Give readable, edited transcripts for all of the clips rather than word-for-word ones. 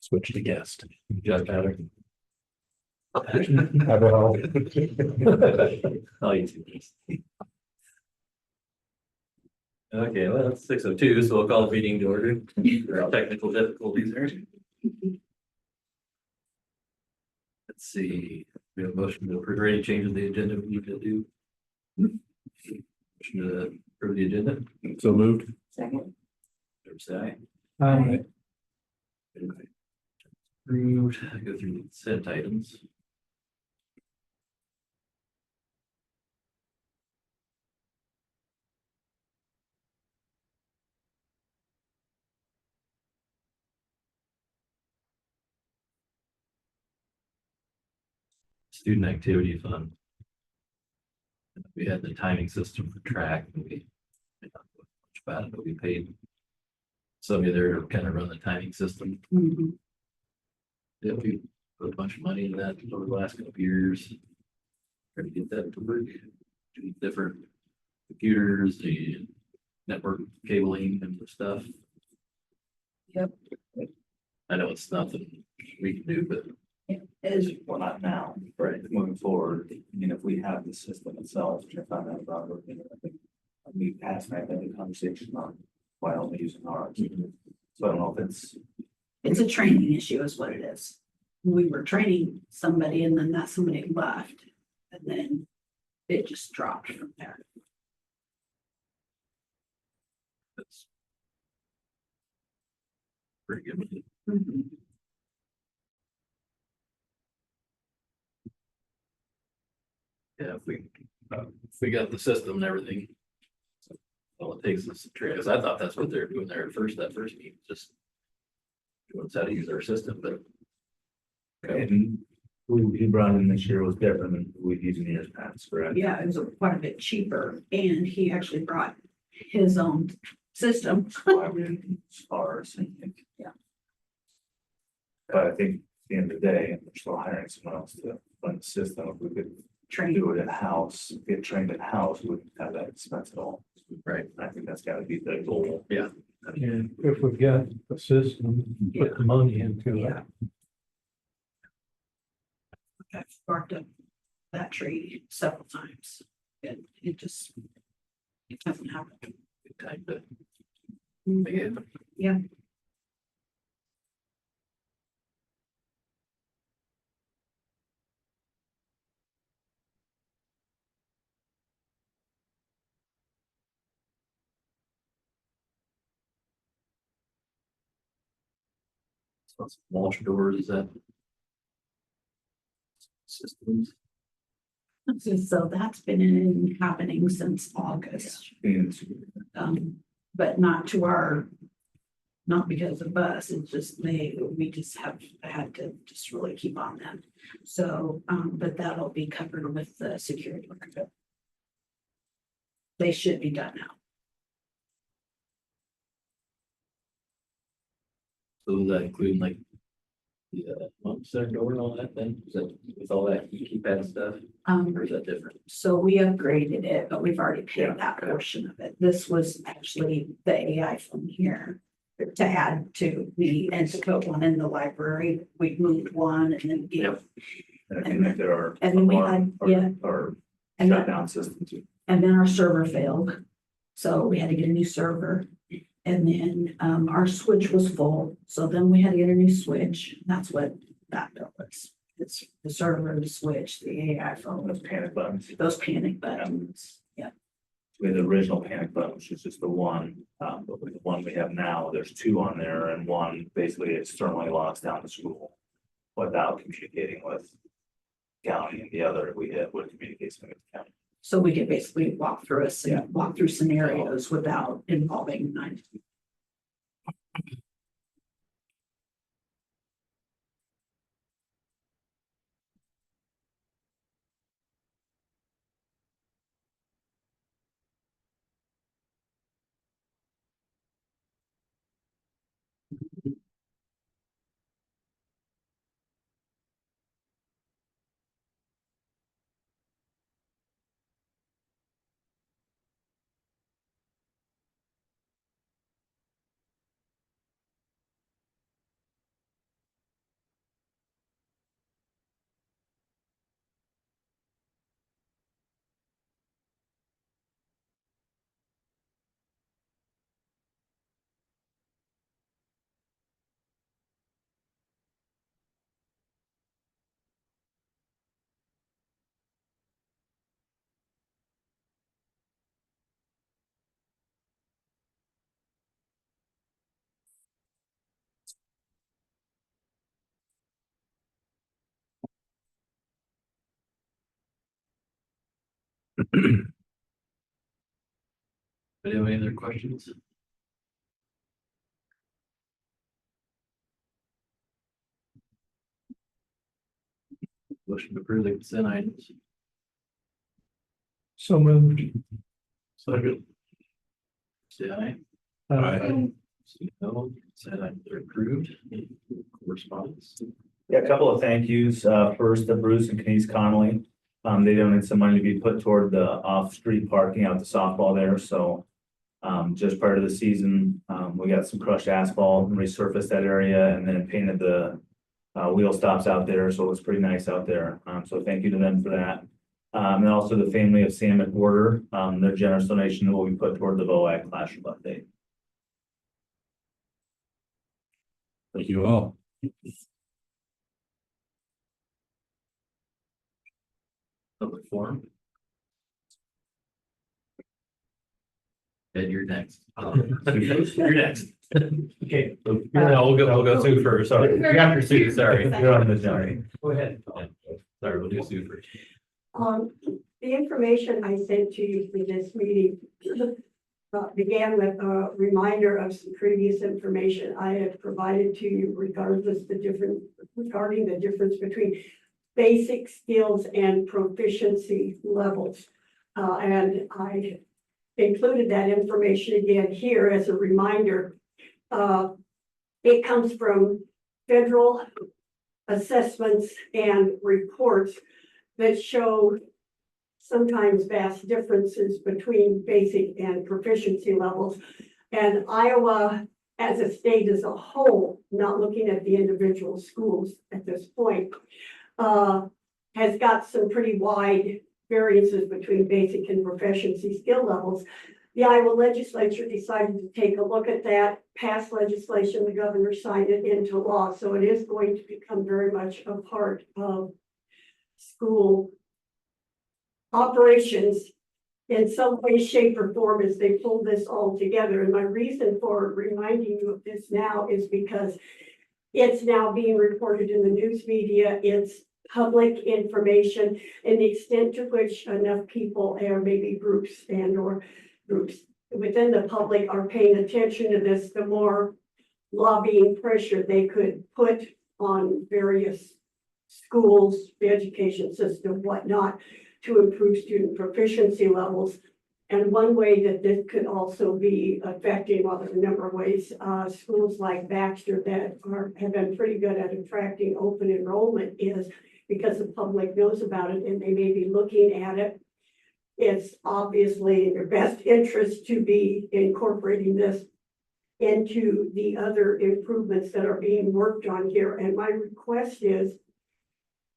Switch to guest. Yeah, better. I will. Oh, you too. Okay, well, it's 6:02, so we'll call the meeting to order. There are technical difficulties there. Let's see, we have a motion to approve any changes to the agenda we need to do. Motion to approve the agenda. So moved. Second. Fair say aye. Aye. Approved. Go through the consent items. Student activity fund. We had the timing system for track, and we did not know much about it, but we paid somebody there to kind of run the timing system. Yeah, we put a bunch of money in that over the last couple of years. Try to get that to work, do different computers, the network cabling and the stuff. Yep. I know it's nothing we can do, but Is Well, not now, right, moving forward, I mean, if we have the system itself, which I found out about, I think we passed that in the conversation on why only using ours. So I don't know if it's a training issue is what it is. We were training somebody and then that somebody left and then it just dropped from there. that's pretty good. Yeah, if we got the system and everything. All it takes is because I thought that's what they're doing there at first, that first meeting, just doing how to use our system, but and who he brought in this year was different than who we've used in years past, correct? Yeah, it was quite a bit cheaper and he actually brought his own system. Why we didn't use ours, I think. Yeah. But I think at the end of the day, we're still hiring someone else to run the system, if we could Training. do it in-house, get trained in-house, we wouldn't have that expense at all. right, I think that's gotta be the goal. yeah. And if we've got a system, put the money into it. Yeah. I've barked up that tree several times and it just, it doesn't happen. Good time to make it. Yeah. So launch doors, is that systems? So that's been happening since August, And but not to our, not because of us, it's just we just have had to just really keep on them. So, but that'll be covered with the security market. They should be done now. So does that include like the center door and all that then? Is that with all that keypad stuff, or is that different? So we upgraded it, but we've already paid that portion of it. This was actually the AI phone here to add to the, and to put one in the library. We moved one and then gave, Yep. I think that there are. and then we had, yeah, Or and then, shutdown systems. and then our server failed. So we had to get a new server. And then our switch was full, so then we had to get a new switch. That's what that bill was. It's the server, the switch, the AI phone, Those panic buttons. those panic buttons. Yeah. We had the original panic button, which is just the one, but with the one we have now, there's two on there and one basically externally locks down the school. Without communicating with county, and the other we had would communicate with the county. So we could basically walk through walk through scenarios without involving nine. Any other questions? Motion to approve the consent items. So moved. Second. Say aye. See no, consent items are approved. Any correspondence? Yeah, a couple of thank yous. First, to Bruce and Kenise Connolly. They donated some money to be put toward the off-street parking out the softball there, so. Just prior to the season, we got some crushed asphalt and resurfaced that area and then painted the. Wheel stops out there, so it was pretty nice out there. So thank you to them for that. And also the family of Sam McWhorter, their generous donation will be put toward the VOAC classroom update. Thank you all. Public forum. Ed, you're next. You're next. Okay. No, we'll go Sue first. Sorry. You're after Sue, sorry. You're on the journey. Go ahead. Sorry, we'll do Sue first. The information I sent to you for this meeting began with a reminder of some previous information I had provided to you regarding the difference between basic skills and proficiency levels. And I included that information again here as a reminder. It comes from federal assessments and reports that show sometimes vast differences between basic and proficiency levels. And Iowa, as a state as a whole, not looking at the individual schools at this point, has got some pretty wide variances between basic and proficiency skill levels. The Iowa legislature decided to take a look at that, pass legislation, the governor signed it into law. So it is going to become very much a part of school operations in some way, shape, or form as they pull this all together. And my reason for reminding you of this now is because it's now being reported in the news media. It's public information, and the extent to which enough people or maybe groups or groups within the public are paying attention to this, the more lobbying pressure they could put on various schools, the education system, whatnot, to improve student proficiency levels. And one way that this could also be affecting, well, there's a number of ways, schools like Baxter that have been pretty good at attracting open enrollment is because the public knows about it and they may be looking at it. It's obviously in your best interest to be incorporating this into the other improvements that are being worked on here. And my request is,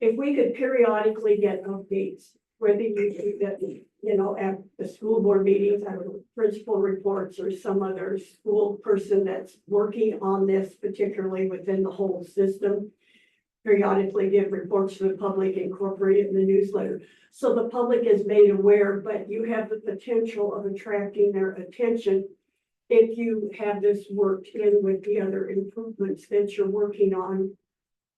if we could periodically get updates, whether you do that, you know, at the school board meetings, I don't know, principal reports or some other school person that's working on this, particularly within the whole system, periodically give reports to the public, incorporate it in the newsletter. So the public is made aware, but you have the potential of attracting their attention if you have this worked in with the other improvements that you're working on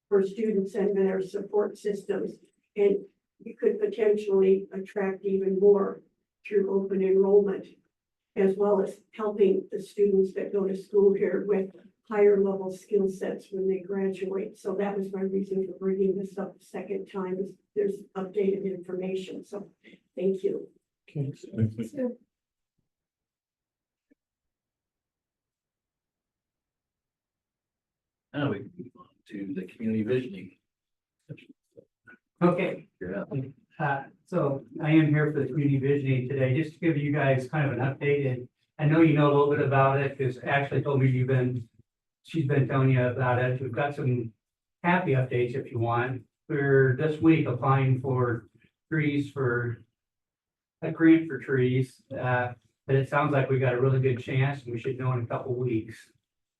for students and their support systems. And you could potentially attract even more through open enrollment, as well as helping the students that go to school here with higher level skill sets when they graduate. So that was my reason for bringing this up the second time, is there's updated information. So thank you. Okay. Now we can move on to the community visioning. Okay, You're up. so I am here for the community visioning today, just to give you guys kind of an update. And I know you know a little bit about it, because Ashley told me she's been telling you about it. We've got some happy updates if you want. We're this week applying for trees for a grant for trees. But it sounds like we got a really good chance, and we should know in a couple weeks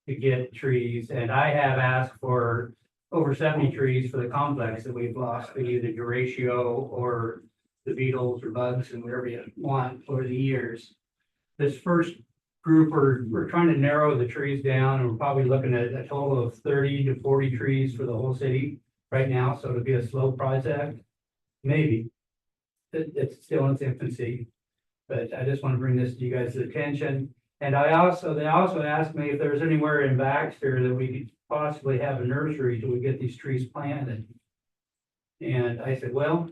to get trees. And I have asked for over 70 trees for the complex that we've lost, either Duratio or the beetles or bugs and whatever you want over the years. This first group, we're trying to narrow the trees down, and we're probably looking at a total of 30 to 40 trees for the whole city right now. So it'll be a slow project, maybe. it's still in its infancy. But I just want to bring this to you guys' attention. And they also asked me if there's anywhere in Baxter that we could possibly have a nursery till we get these trees planted. And I said, well,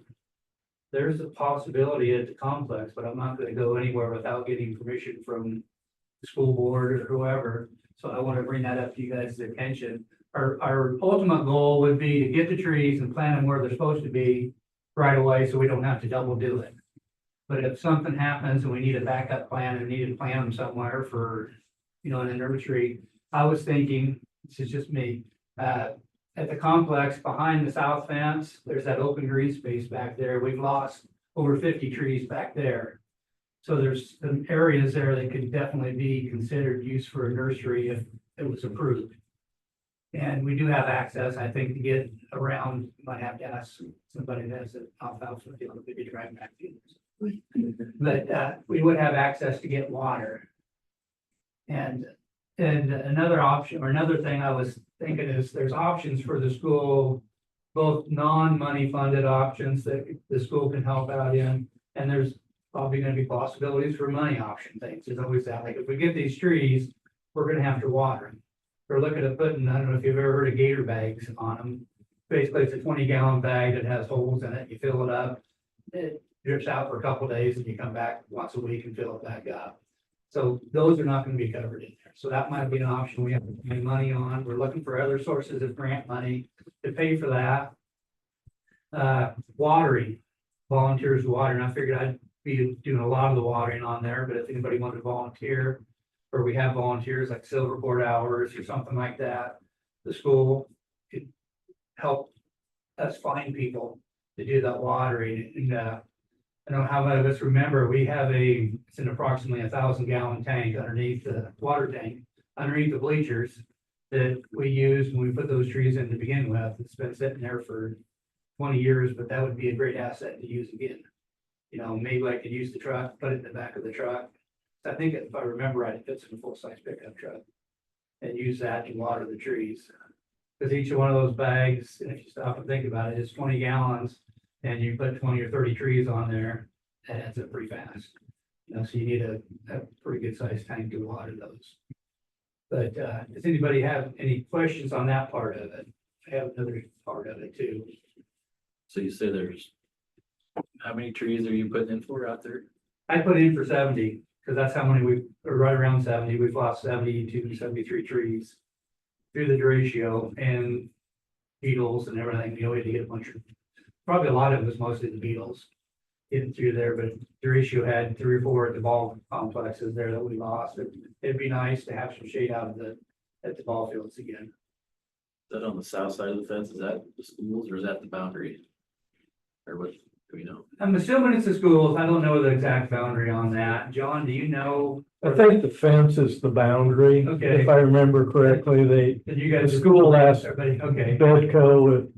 there's a possibility at the complex, but I'm not gonna go anywhere without getting permission from the school board or whoever. So I want to bring that up to you guys' attention. Our ultimate goal would be to get the trees and plant them where they're supposed to be right away, so we don't have to double do it. But if something happens and we need a backup plan and need to plant them somewhere for, in a nursery, I was thinking, this is just me, at the complex behind the south fence, there's that open green space back there. We've lost over 50 trees back there. So there's some areas there that could definitely be considered use for a nursery if it was approved. And we do have access, I think, to get around. Might have to ask somebody that's an alfalfa field if we could drive back to. But we would have access to get water. And another option, or another thing I was thinking is there's options for the school, both non-money funded options that the school can help out in, and there's probably gonna be possibilities for money option things. There's always that, like if we get these trees, we're gonna have to water them. We're looking at putting, I don't know if you've ever heard of gator bags on them. Basically, it's a 20-gallon bag that has holes in it. You fill it up, it drips out for a couple of days, and you come back once a week and fill it back up. So those are not gonna be covered in there. So that might be an option we have to pay money on. We're looking for other sources of grant money to pay for that. Watering, volunteers watering. I figured I'd be doing a lot of the watering on there, but if anybody wanted to volunteer, or we have volunteers like Silverport hours or something like that, the school could help us find people to do that watering. And I don't know how many of us remember, we have it's an approximately 1,000-gallon tank underneath the water tank, underneath the bleachers that we used when we put those trees in to begin with. It's been sitting there for 20 years, but that would be a great asset to use again. Maybe I could use the truck, put it in the back of the truck. I think if I remember right, it fits in a full-size pickup truck and use that to water the trees. Because each one of those bags, and if you stop and think about it, is 20 gallons and you put 20 or 30 trees on there, that adds up pretty fast. So you need a pretty good sized tank to water those. But does anybody have any questions on that part of it? I have another part of it too. So you say there's, how many trees are you putting in for out there? I put in for 70, because that's how many or right around 70, we've lost 72, 73 trees through the derecho and beetles and everything. We had to get a bunch of, probably a lot of it was mostly the beetles getting through there, but derecho had 3 or 4 at the ball complexes there that we lost. It'd be nice to have some shade out of at the ball fields again. Is that on the south side of the fence? Is that the schools or is that the boundary? Or what, do we know? I'm assuming it's the schools. I don't know the exact boundary on that. John, do you know? I think the fence is the boundary. Okay. If I remember correctly, Did you guys? the school asked everybody, okay. Bedco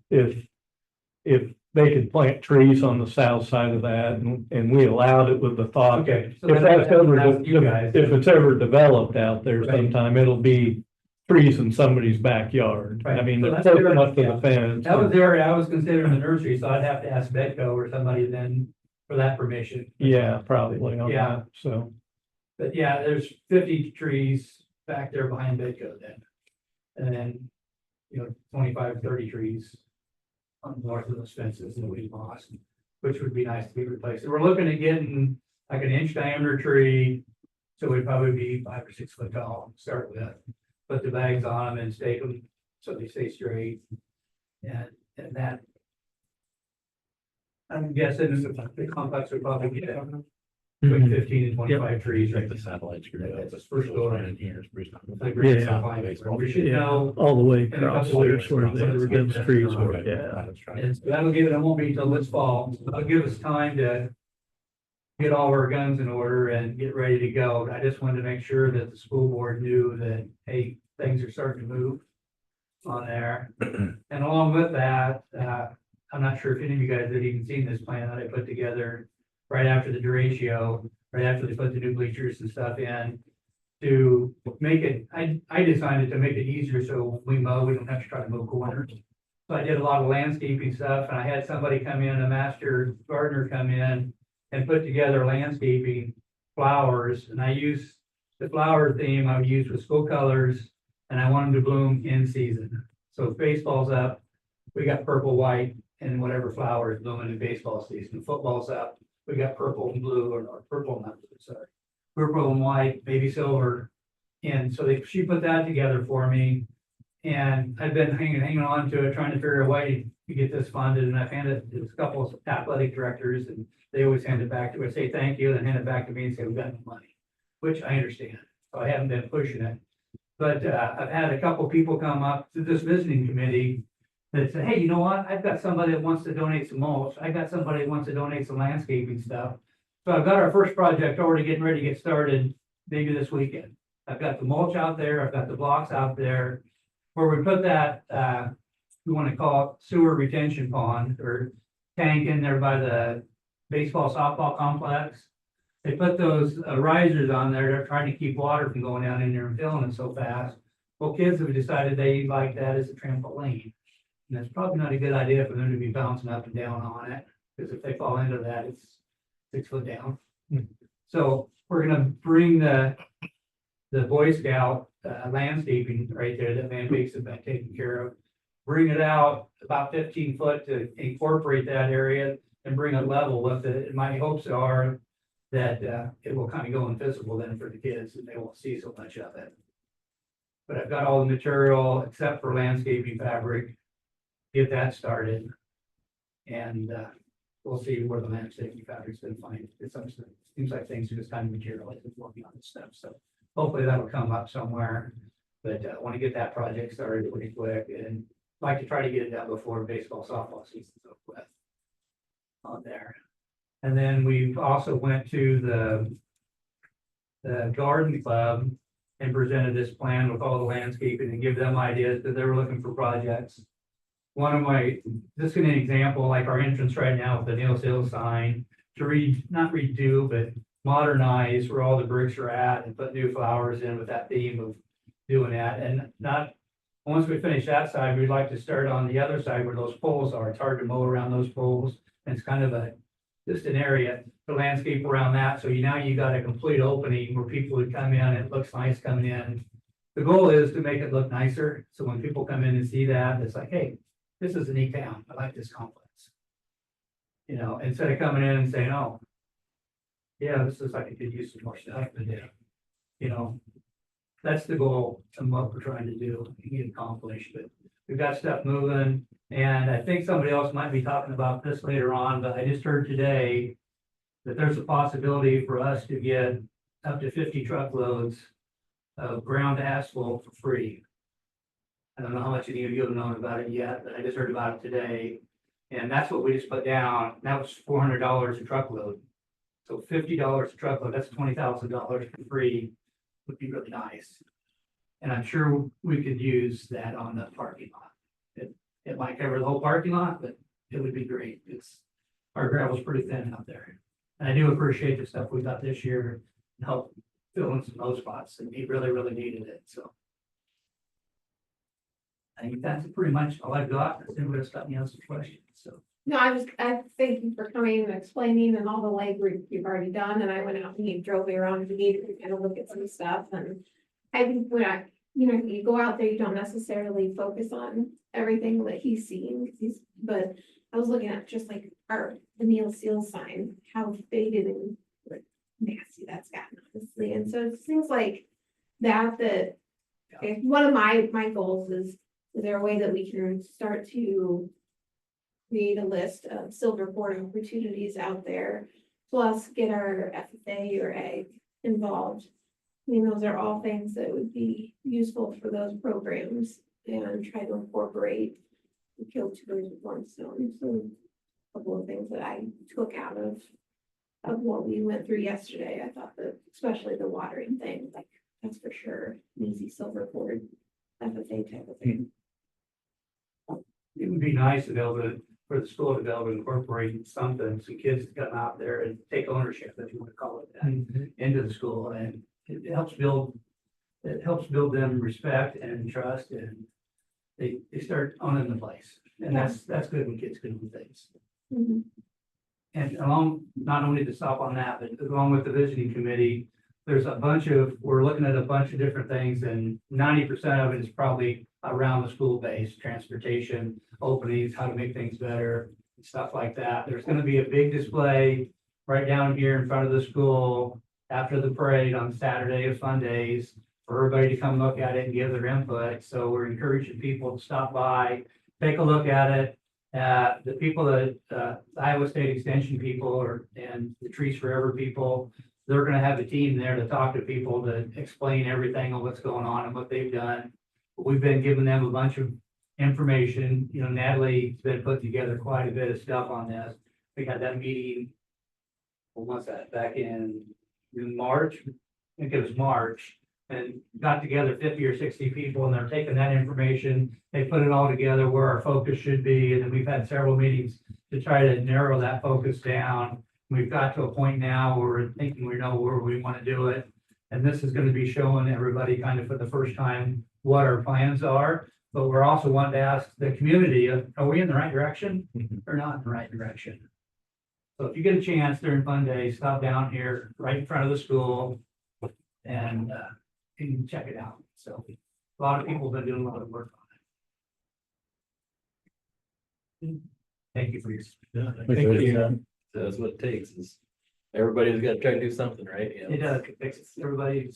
if they could plant trees on the south side of that, and we allowed it with the thought. Okay. So If that's ever, you guys. if it's ever developed out there Right. sometime, it'll be trees in somebody's backyard. I Right. mean, So they're that's close fair. enough to Yeah. the fence. That was the area I was considering the nursery, so I'd have to ask Bedco or somebody then for that permission. Yeah, probably on Yeah. that, so. But yeah, there's 50 trees back there behind Bedco then. And then, 25, 30 trees on north of those fences that we lost, which would be nice to be replaced. We're looking at getting like an inch diameter tree. So we'd probably be 5 or 6 foot tall, to start with. Put the bags on them and stake them so they stay straight. And that. I'm guessing the complex would probably get between 15 and 25 trees. Check the satellites. That's the first go around in here. Yeah. We should know. All the way In a across couple there years, where probably. those trees were, yeah. And so that'll give it, won't be till this fall. That'll give us time to get all our guns in order and get ready to go. I just wanted to make sure that the school board knew that, hey, things are starting to move on there. And along with that, I'm not sure if any of you guys have even seen this plan that I put together right after the derecho, right after they put the new bleachers and stuff in, to make it, I designed it to make it easier so when we mow, we don't have to try to mow corners. So I did a lot of landscaping stuff, and I had somebody come in, a master gardener come in and put together landscaping flowers, and I used the flower theme I would use with school colors, and I want them to bloom in season. So if baseball's up, we got purple, white, and whatever flower is blooming in baseball season. Football's up, we got purple and blue, or purple, not blue, sorry. Purple and white, maybe silver. And so she put that together for me. And I've been hanging on to it, trying to figure out a way to get this funded, and I've handed it to a couple of athletic directors, and they always hand it back to us, say thank you, then hand it back to me and say, we've got no money, which I understand, so I haven't been pushing it. But, I've had a couple people come up to this visiting committee that say, hey, you know what, I've got somebody that wants to donate some mulch, I got somebody that wants to donate some landscaping stuff. So I've got our first project already getting ready to get started, maybe this weekend. I've got the mulch out there, I've got the blocks out there. Where we put that, we want to call it sewer retention pond or tank in there by the baseball softball complex. They put those risers on there. They're trying to keep water from going down in there and filling it so fast. Well, kids have decided they like that as a trampoline. And it's probably not a good idea for them to be bouncing up and down on it, because if they fall into that, it's 6 foot down. So we're gonna bring the Boy Scout landscaping right there that Van Beeks have been taking care of. Bring it out about 15 foot to incorporate that area and bring it level with it. And my hopes are that it will kind of go invisible then for the kids and they won't see so much of it. But I've got all the material except for landscaping fabric, get that started. And we'll see where the landscaping fabric's been find. It seems like things are just kind of materializing working on this stuff. So hopefully that'll come up somewhere, but I want to get that project started pretty quick and like to try to get it done before baseball, softball season's over with on there. And then we've also went to the garden club and presented this plan with all the landscaping and give them ideas that they were looking for projects. This is an example, like our entrance right now with the Neil Sales sign to not redo, but modernize where all the bricks are at and put new flowers in with that theme of doing that. And once we finish that side, we'd like to start on the other side where those poles are. It's hard to mow around those poles. And it's kind of just an area to landscape around that. So now you got a complete opening where people would come in. It looks nice coming in. The goal is to make it look nicer. So when people come in and see that, it's like, hey, this is a neat town. I like this complex. You know, instead of coming in and saying, oh, yeah, this is like I could use some more stuff to do. You know, that's the goal and what we're trying to do and get accomplished. But we've got stuff moving, and I think somebody else might be talking about this later on, but I just heard today that there's a possibility for us to get up to 50 truckloads of ground asphalt for free. I don't know how much of you have known about it yet, but I just heard about it today. And that's what we just put down. That was $400 a truckload. So $50 a truckload, that's $20,000 for free, would be really nice. And I'm sure we could use that on the parking lot. It might cover the whole parking lot, but it would be great. Our gravel's pretty thin out there. And I do appreciate the stuff we got this year and help fill in some of those spots, and he really, really needed it, so. I think that's pretty much all I've got. If anybody else got any other questions, so. No, I thank you for coming and explaining and all the legwork you've already done, and I went out and he drove me around to meet and kind of look at some stuff, and I think when you go out there, you don't necessarily focus on everything that he's seeing, but I was looking at just like the Neil Seal sign, how faded and like nasty that's gotten, honestly, and so it seems like okay, one of my goals is there a way that we can start to create a list of silver board opportunities out there, plus get our FFA or egg involved. I mean, those are all things that would be useful for those programs and try to incorporate the kill two birds with one stone. So a couple of things that I took out of what we went through yesterday. I thought that especially the watering thing, like that's for sure an easy silver board FFA type of thing. It would be nice to be able to, for the school to be able to incorporate something, some kids to come out there and take ownership, if you want to call it that, into the school, and it helps build them respect and trust, and they start owning the place. And that's good when kids can do things. Mhm. And along, not only to stop on that, but along with the visiting committee, we're looking at a bunch of different things and 90% of it is probably around the school base, transportation, openings, how to make things better, and stuff like that. There's gonna be a big display right down here in front of the school after the parade on Saturday of Fun Days for everybody to come look at it and give their input. So we're encouraging people to stop by, take a look at it. The people that, Iowa State Extension people and the Trees Forever people, they're gonna have a team there to talk to people to explain everything on what's going on and what they've done. We've been giving them a bunch of information, Natalie's been putting together quite a bit of stuff on this. We had that meeting, when was that, back in March? I think it was March, and got together 50 or 60 people, and they're taking that information, they put it all together where our focus should be, and then we've had several meetings to try to narrow that focus down. We've got to a point now where we're thinking we know where we want to do it. And this is going to be showing everybody kind of for the first time what our plans are. But we're also wanting to ask the community, are we in the right direction or not in the right direction? So if you get a chance during Fun Day, stop down here right in front of the school and you can check it out. So a lot of people have been doing a lot of work on it. Thank you for your. Yeah, Thank you. that's what it takes is everybody's got to try to do something, right? It does, it makes everybody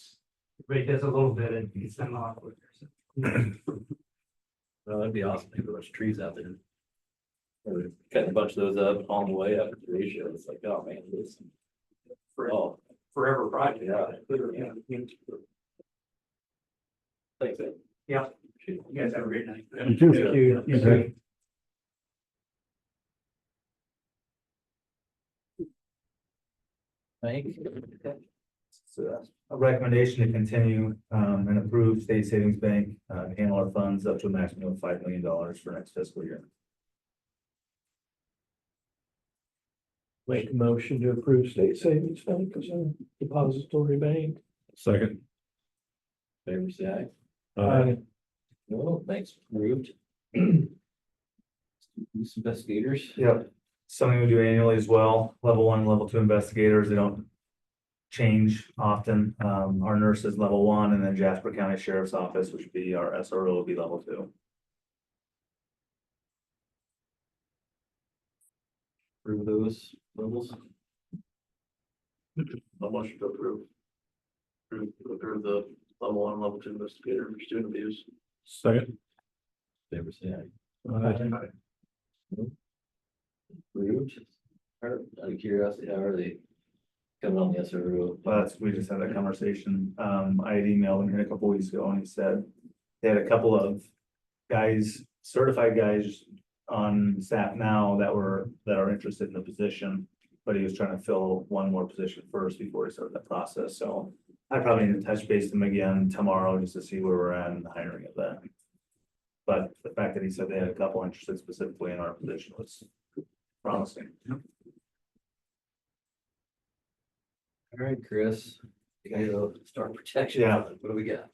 does a little bit and it's done a lot quicker. So. Well, that'd be awesome. There's a bunch of trees out there. Or cutting a bunch of those up on the way after the ratio. It's like, oh man, this. Oh, Forever project. Yeah. Yeah. thanks, man. Yeah. You guys have a great night. You too. You too. Thank you. A recommendation to continue and approve state savings bank to handle our funds up to a maximum of $5 million for next fiscal year. Make a motion to approve state savings bank as a depository bank. Second. Favor say aye. Aye. No, thanks, approved. These investigators. Yep, something we do annually as well. Level 1, level 2 investigators, they don't change often. Our nurse is level 1, and then Jasper County Sheriff's Office, which would be our SRO, will be level 2. Approve those levels. How much to approve? Approve the level 1, level 2 investigator for student abuse. Second. Favor say aye. Aye. Approved. Out of curiosity, how are they coming on the SRO? We just had that conversation. I had emailed him here a couple weeks ago and he said they had a couple of guys, certified guys on staff now that are interested in the position, but he was trying to fill one more position first before he started that process. So I probably need to touch base with him again tomorrow just to see where we're at in the hiring of that. But the fact that he said they had a couple interested specifically in our position was promising. All right, Chris, you got your storm protection. Yeah. What do we got?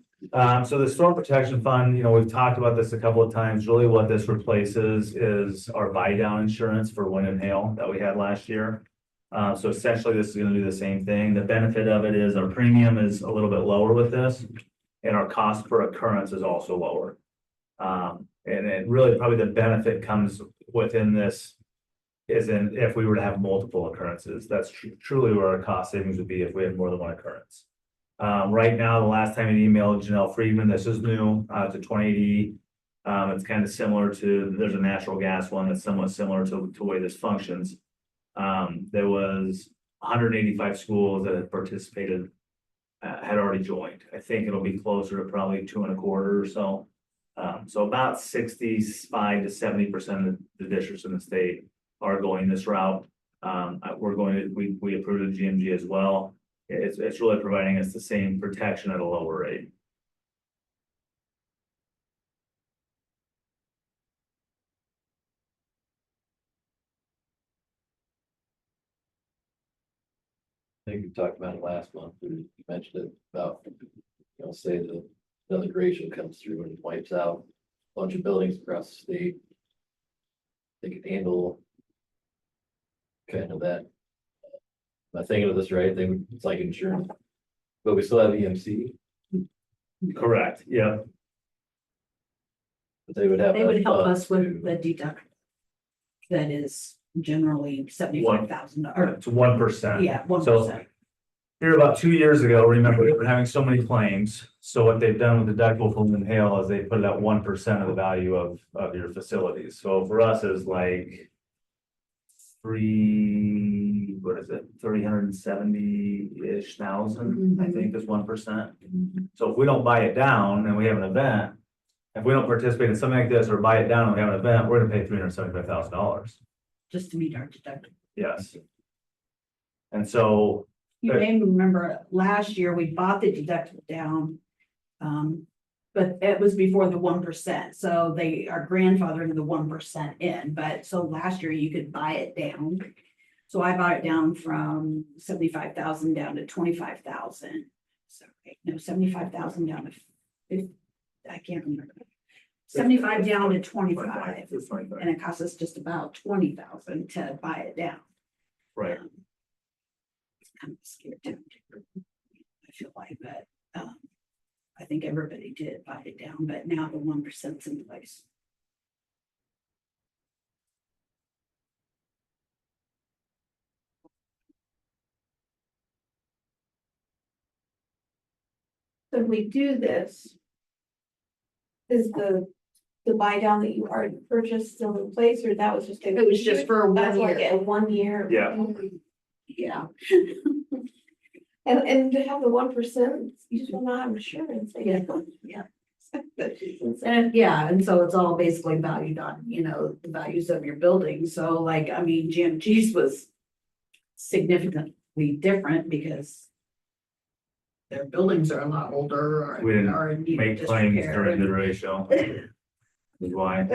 So the storm protection fund, we've talked about this a couple of times. Really what this replaces is our buy down insurance for wind and hail that we had last year. So essentially this is going to do the same thing. The benefit of it is our premium is a little bit lower with this and our cost per occurrence is also lower. And it really probably the benefit comes within this is in if we were to have multiple occurrences. That's truly where our cost savings would be if we had more than one occurrence. Right now, the last time I emailed Janelle Friedman, this is new to 2080. It's kind of similar to, there's a natural gas one that's somewhat similar to the way this functions. There was 185 schools that had participated, had already joined. I think it'll be closer to probably 225 or so. So about 65 to 70% of the districts in the state are going this route. We approved the GMG as well. It's really providing us the same protection at a lower rate. I think we talked about it last month. You mentioned it about, say the other ratio comes through and wipes out a bunch of buildings across the state. they could handle kind of that. Am I thinking of this right? It's like insurance, but we still have EMC, Correct, yeah. but they would have. They would enough help funds us with to- the deductible. That is generally $75,000 or, It's 1%. yeah, 1%. So here about 2 years ago, remember, we were having so many claims. So what they've done with the deductible from the hail is they put it at 1% of the value of your facilities. So for us is like what is it, 370-ish thousand, I think is 1%. So if we don't buy it down and we have an event, if we don't participate in something like this or buy it down and we have an event, we're gonna pay $375,000. Just to meet our deductible. Yes. And so, You may remember last year we bought the deductible down. But it was before the 1%, so they are grandfathering the 1% in, but so last year you could buy it down. So I bought it down from 75,000 down to 25,000. Sorry, no, 75,000 down to 50, I can't remember. 75 down to 25, and it cost us just about 20,000 to buy it down. right, It's kind of scared to, I feel like, but, I think everybody did buy it down, but now the 1%'s in place. So if we do this, is the buy down that you already purchased still in place, or that was just? It was just for 1 That's like year. a 1 year. Yeah. Yeah. And to have the 1%, you just will not have insurance. Yeah, yeah. And yeah, and so it's all basically valued on, the values of your building. So like, I mean, GMG's was significantly different because their buildings are a lot older or We didn't are in need of make claims disrepair. during the ratio. That's why,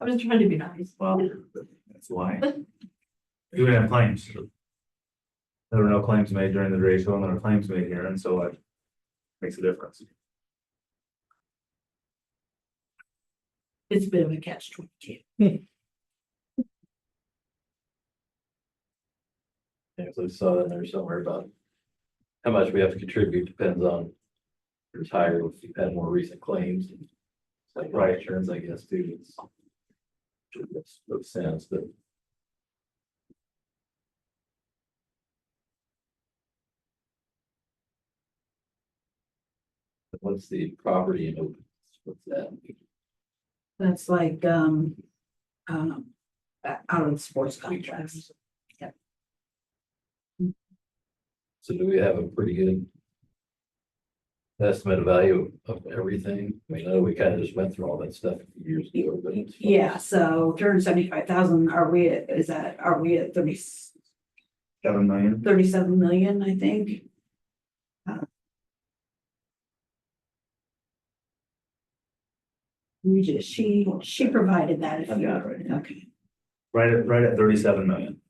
I was trying to be nice. well, that's why. We didn't have claims. There were no claims made during the ratio and there were claims made here, and so it makes a difference. It's a bit of a catch-22. Yeah, so I saw in there somewhere about how much we have to contribute depends on if you're higher, if you've had more recent claims. It's like Right. insurance, I guess, too. Makes sense, but what's the property and open? What's that? That's like, out of the sports contracts. So do we have a pretty good estimate of value of everything? I mean, I know we kind of just went through all that stuff a few years ago, but it's. Yeah, so 375,000, are we at 7 million. 37 million, I think? She provided that if I've you, got it right here. okay. Right at 37 million.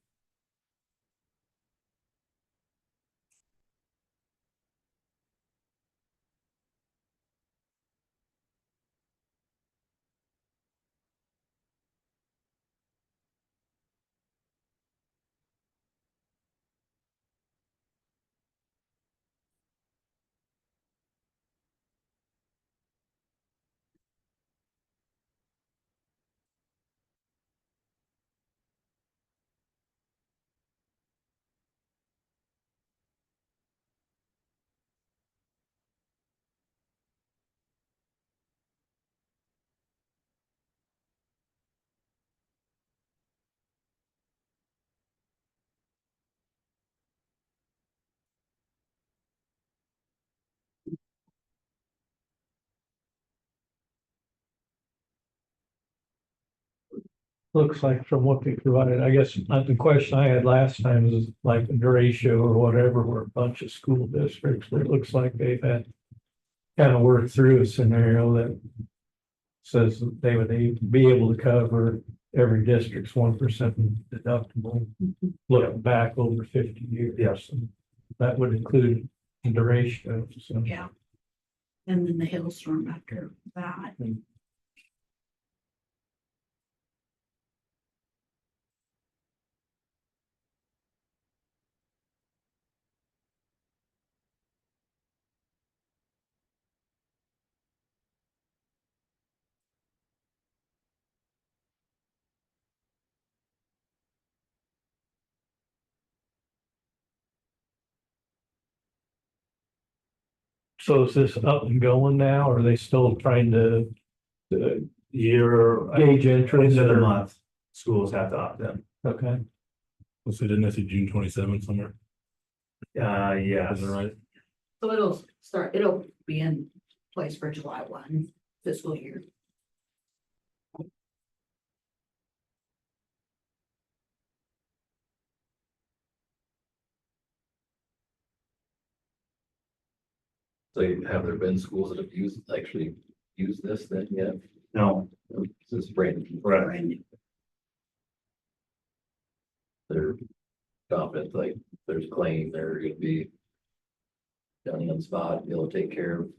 Looks like from what they provided, I guess the question I had last time is like the ratio or whatever, were a bunch of school districts, but it looks like they've had kind of worked through a scenario that says that they would be able to cover every district's 1% deductible, looking back over 50 years. Yes. And that would include the ratio, so. Yeah. And then the hailstorm after that. So is this up and going now? Or are they still trying to Year, gauge interest? end of the or- month, schools have to opt in. Okay, So didn't I see June 27th somewhere? Yes. Is that right? So it'll be in place for July 1 fiscal year. So have there been schools that have actually used this then yet? No, This is brand new. right. Brand new. They're confident, like, there's a claim, they're gonna be done on the spot, be able to take care of.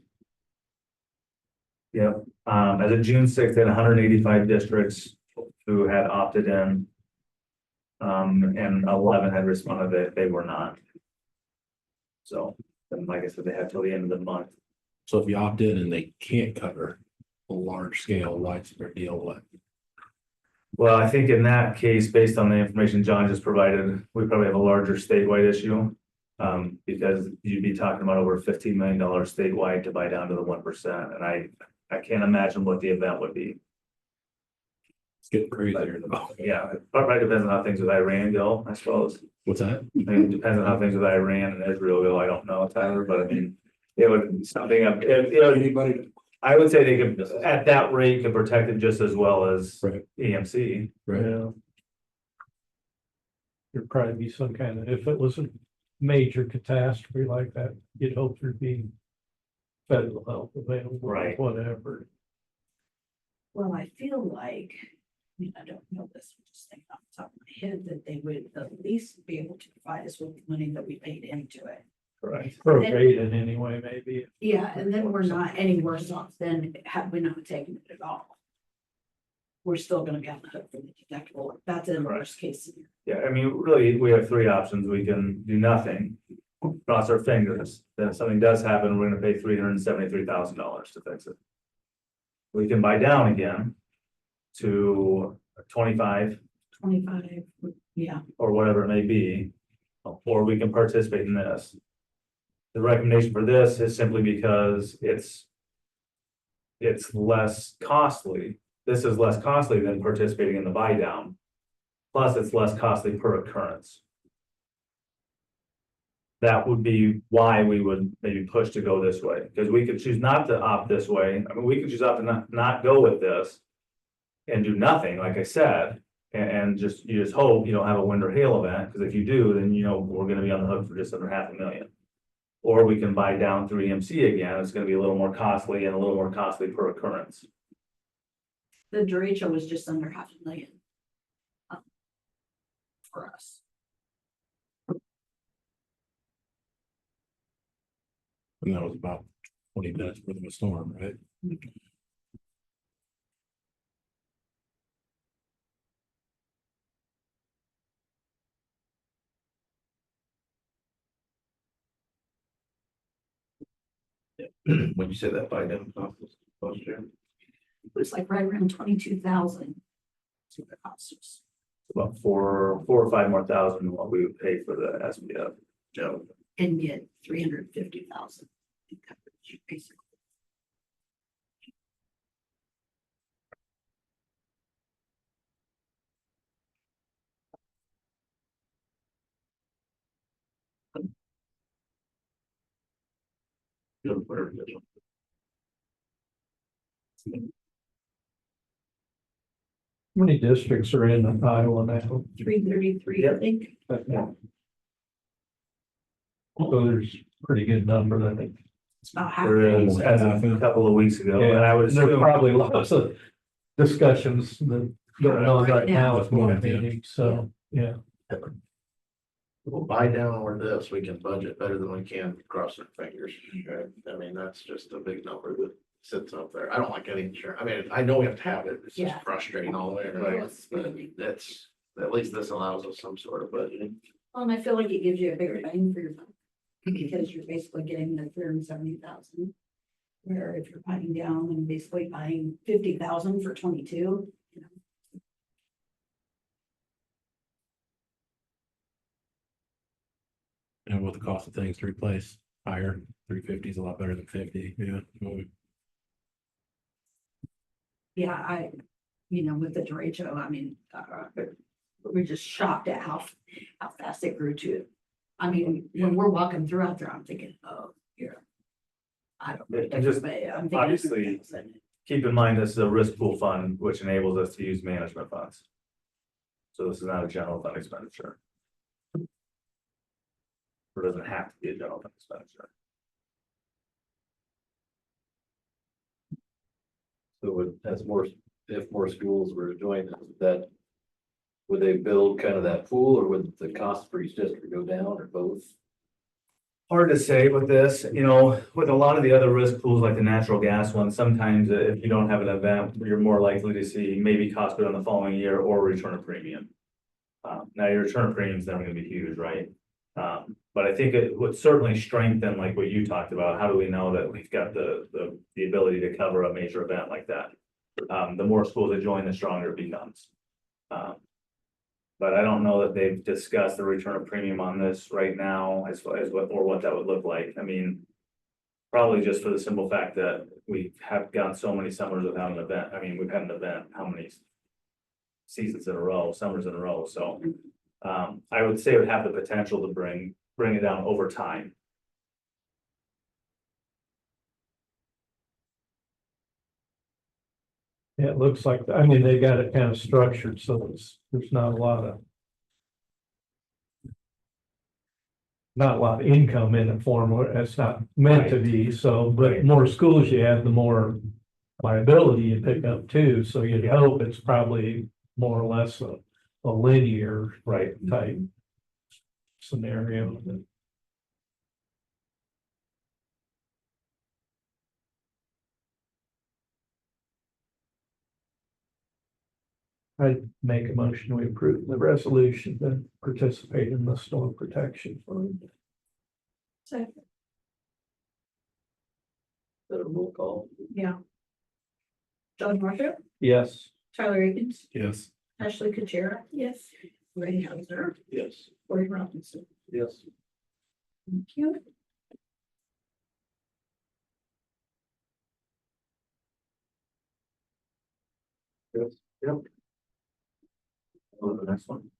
Yep, as of June 6th, they had 185 districts who had opted in. And 11 had responded that they were not. So, and like I said, they had till the end of the month. So if you opt in and they can't cover a large scale widespread deal, what? Well, I think in that case, based on the information John just provided, we probably have a larger statewide issue. Because you'd be talking about over $15 million statewide to buy down to the 1%, and I can't imagine what the event would be. It's getting crazier. Yeah, it probably depends on how things with Iran go, I suppose. What's that? I mean, it depends on how things with Iran and Israel go, I don't know, Tyler, but I mean, it would be something, Anybody? I would say they could, at that rate, could protect it just as well as Right. EMC. Right. yeah. There'd probably be some kind of, if it was a major catastrophe like that, you'd hope there'd be federal help available, Right. whatever. Well, I feel like, I mean, I don't know this, I'm just thinking off the top of my head, that they would at least be able to provide us with the money that we paid into it. Right. Prorated anyway, maybe. Yeah, and then we're not any worse off than had we not taken it at all. We're still gonna be on the hook for the deductible. That's in the Correct. worst case scenario. Yeah, I mean, really, we have three options. We can do nothing, cross our fingers. Then if something does happen, we're gonna pay $373,000 to fix it. We can buy down again to 25 25, yeah, or whatever it may be, or we can participate in this. The recommendation for this is simply because it's less costly. This is less costly than participating in the buy down. Plus, it's less costly per occurrence. That would be why we would maybe push to go this way, because we could choose not to opt this way. I mean, we could choose opt to not go with this and do nothing, like I said, and just, you just hope you don't have a wind or hail event, because if you do, then you know we're gonna be on the hook for just under $500,000. Or we can buy down through EMC again. It's gonna be a little more costly and a little more costly per occurrence. the derecho was just under $500,000. For us. And that was about 20 minutes worth of a storm, right? When you say that buy down cost was last year, It was like right around 22,000. That's what it cost us. About four or five more thousand than what we would pay for the SPF. yeah, And get 350,000 in coverage, basically. good for it. How many districts are in Iowa now? 333, I Yep. think. So there's a pretty good number, I think. It's about half. There is, as Half, of yeah. a couple of weeks ago, and I would There's assume, probably lots of discussions that going on right now with more Yeah. meetings, so, yeah. We'll buy down or this, we can budget better than we can cross our fingers. Right? I mean, that's just a big number that sits up there. I don't like any insurance. I mean, I know we have to have it. It's Yeah. just frustrating all the way Right. around. But that's, at least this allows us some sort of budgeting. And I feel like it gives you a bigger bang for your buck. Because you're basically getting the 370,000. Where if you're buying down and basically buying 50,000 for 22, you know. And what the cost of things to replace higher. 350 is a lot better than 50. Yeah. Yeah, with the derecho, I mean, we're just shocked at how fast it grew too. I mean, when we're walking through out there, I'm thinking, oh, yeah. I don't know. And just but I'm thinking, obviously- Keep in mind, this is a risk pool fund, which enables us to use management funds. So this is not a general fund expenditure. Or doesn't have to be a general fund expenditure. So if more schools were to join that, would they build kind of that pool, or would the cost for each district go down, or both? Hard to say with this, with a lot of the other risk pools like the natural gas one, sometimes if you don't have an event, you're more likely to see maybe cost go down the following year or return of premium. Now your return of premium is never gonna be huge, right? But I think it would certainly strengthen like what you talked about. How do we know that we've got the ability to cover a major event like that? The more schools that join, the stronger it becomes. But I don't know that they've discussed the return of premium on this right now as what that would look like. I mean, probably just for the simple fact that we have gone so many summers without an event. I mean, we've had an event, how many seasons in a row, summers in a row, so. I would say it would have the potential to bring it down over time. Yeah, it looks like, I mean, they got it kind of structured, so there's not a lot of income in it for them, or it's not meant to be, so, but Right. more schools you have, the more liability you pick up too, so you'd hope it's probably more or less a linear Right. type scenario. I'd make a motion to approve the resolution to participate in the storm protection fund. So, That a roll call? Yeah. John Marshall, Yes. Tyler Akins, Yes. Ashley Kachera, yes. Ray Hauser, Yes. Cory Robinson. Yes. Thank you. Yep. Go to the next one.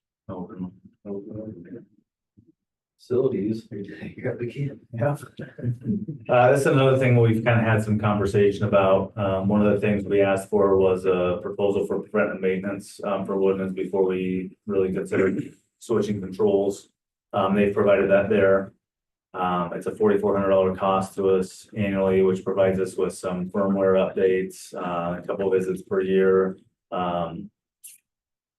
Facilities, you got the key. Yeah. That's another thing we've kind of had some conversation about. One of the things we asked for was a proposal for preventive maintenance, for Woodlands before we really considered switching controls. They've provided that there. It's a $4,400 cost to us annually, which provides us with some firmware updates, a couple of visits per year.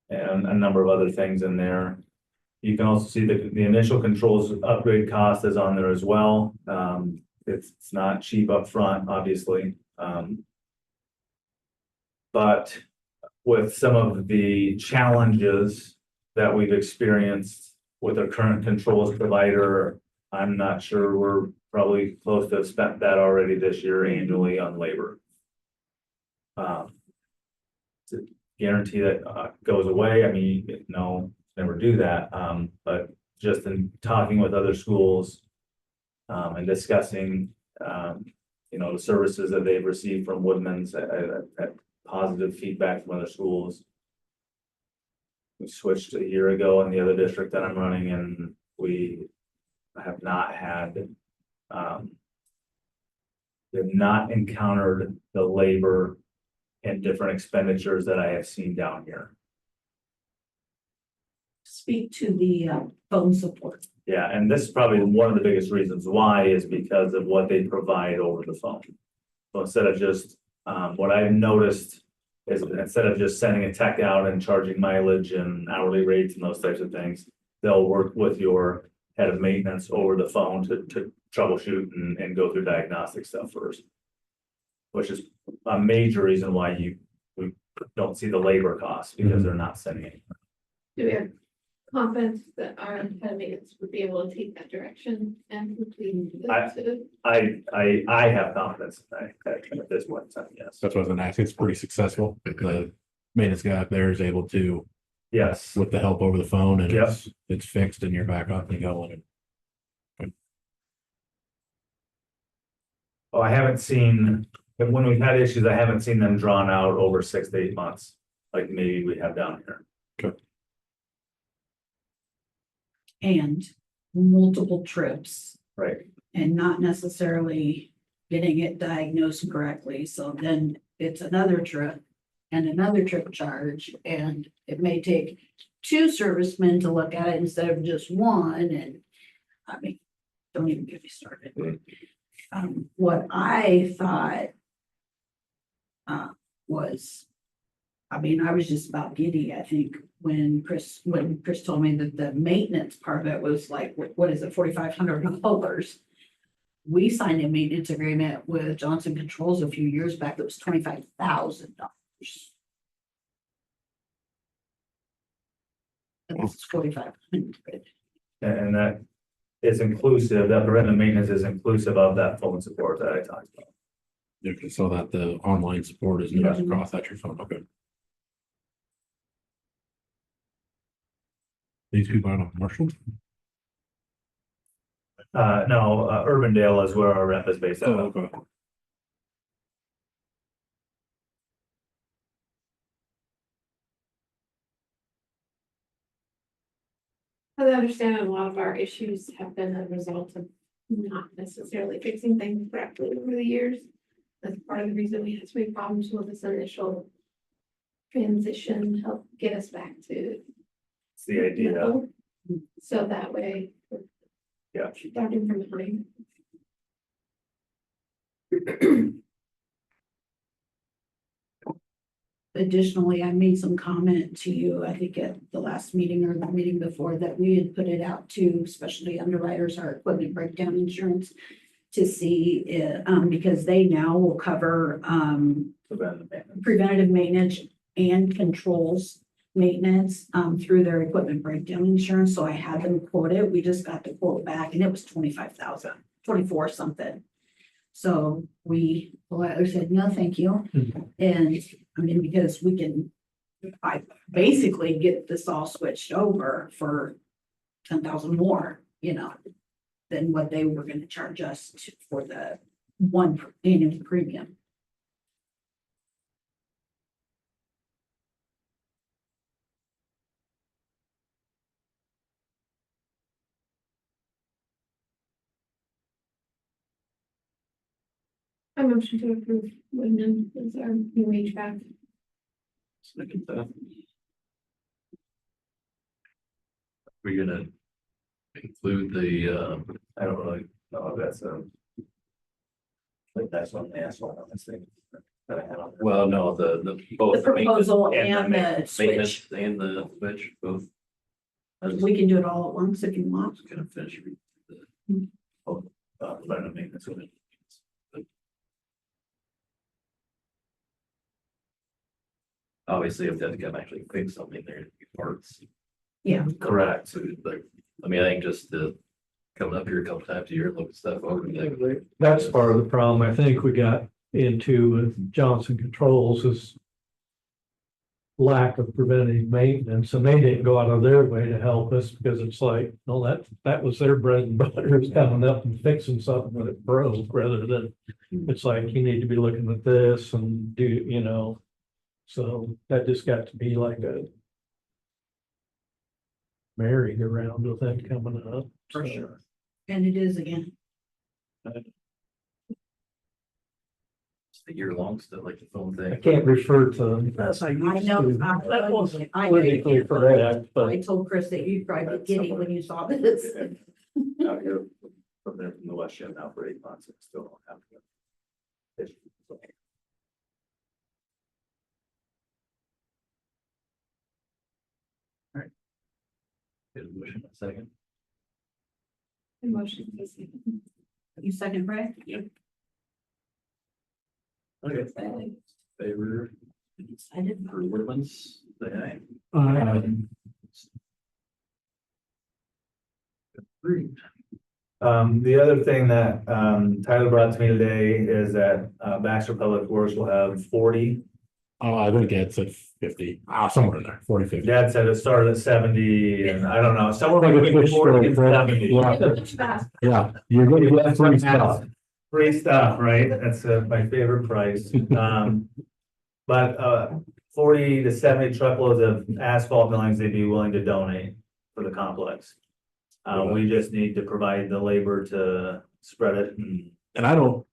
And a number of other things in there. You can also see the initial controls upgrade cost is on there as well. It's not cheap up front, obviously. But with some of the challenges that we've experienced with our current controls provider, I'm not sure we're probably close to have spent that already this year annually on labor. To guarantee that goes away, I mean, no, never do that, but just in talking with other schools and discussing, the services that they've received from Woodman's, at positive feedback from other schools. We switched a year ago in the other district that I'm running, and we have not had, they've not encountered the labor and different expenditures that I have seen down here. Speak to the phone support. Yeah, and this is probably one of the biggest reasons why is because of what they provide over the phone. So instead of just, what I've noticed is instead of just sending a tech out and charging mileage and hourly rates and those types of things, they'll work with your head of maintenance over the phone to troubleshoot and go through diagnostic stuff first. Which is a major reason why we don't see the labor costs, because they're not sending it. Do we have confidence that our head of maintenance would be able to take that direction and complete the? I have confidence in that at this point in time, yes. That's what I was gonna ask. It's pretty successful. The maintenance guy up there is able to, Yes, with the help over the phone, and Yep. it's fixed and you're back up and going. Oh, I haven't seen, and when we've had issues, I haven't seen them drawn out over 6 to 8 months, like maybe we have down here. And multiple trips Right. and not necessarily getting it diagnosed correctly. So then it's another trip and another trip charge, and it may take 2 servicemen to look at it instead of just one. And I mean, don't even get me started. What I thought was, I mean, I was just about giddy, I think, when Chris told me that the maintenance part of it was like, what is it, $4,500? We signed a maintenance agreement with Johnson Controls a few years back that was $25,000. And this is 4,500. And that is inclusive, that preventive maintenance is inclusive of that phone support that I talked about. Yeah, so that the online support is just across at your phone, okay. These people are on commercial? No, Urbandale is where our rep is based Oh, out of. okay. As I understand, a lot of our issues have been a result of not necessarily fixing things correctly over the years. That's part of the reason we had so many problems with this initial transition, help get us back to It's the idea. level. So that way. Yeah. Starting from behind. Additionally, I made some comment to you, I think at the last meeting or the meeting before, that we had put it out to, especially underwriters, our equipment breakdown insurance, to see, because they now will cover, Preventive maintenance. preventative maintenance and controls maintenance, through their equipment breakdown insurance. So I had them quote it. We just got the quote back and it was 25,000, 24 something. So we politely said, no, thank you. And I mean, because we can, I basically get this all switched over for 10,000 more, than what they were gonna charge us for the one annual premium. I motion to approve Wyndham as our new HVAC. Second that. We're gonna include the, I don't really know if that's I think that's one the asshole on this thing. That I had on there. well, no, the both. The proposal and the and the Maintenance switch. and the switch, both. I was We can do it all at once if you want. gonna finish reading Preventive maintenance. with it. obviously, if they can actually fix something, there are parts. Yeah. Correct. So, but, I mean, I think just the coming up here a couple times a year, and looking stuff over. That's part of the problem I think we got into with Johnson Controls is lack of preventive maintenance, and they didn't go out of their way to help us because it's like, no, that was their bread and butter, is coming up and fixing something when it broke, rather than it's like, you need to be looking at this and do. So that just got to be like a merry-go-round with them coming up. For So, sure. And it is again. It's the year-long stuff, like the phone I thing. can't refer to them. That's how I know. That wasn't I know. politically correct, I but told Chris that you'd probably get giddy when you saw this. Out here from there from the West End now for 8 months, and still don't have to. Get a motion in a second. I motion to see. You second, Brad? Okay. Favor, I did. for Woodlands, say aye. Approved. The other thing that Tyler brought to me today is that Baxter Public Works will have 40. I think it's at 50, somewhere in there, 40, 50. Dad said it started at 70, and I don't know, somewhere between 40 and 70. Yeah, you're gonna get free stuff. Free stuff, right? That's my favorite price. But 40 to 70 truckloads of asphalt millings they'd be willing to donate for the complex. We just need to provide the labor to spread it and And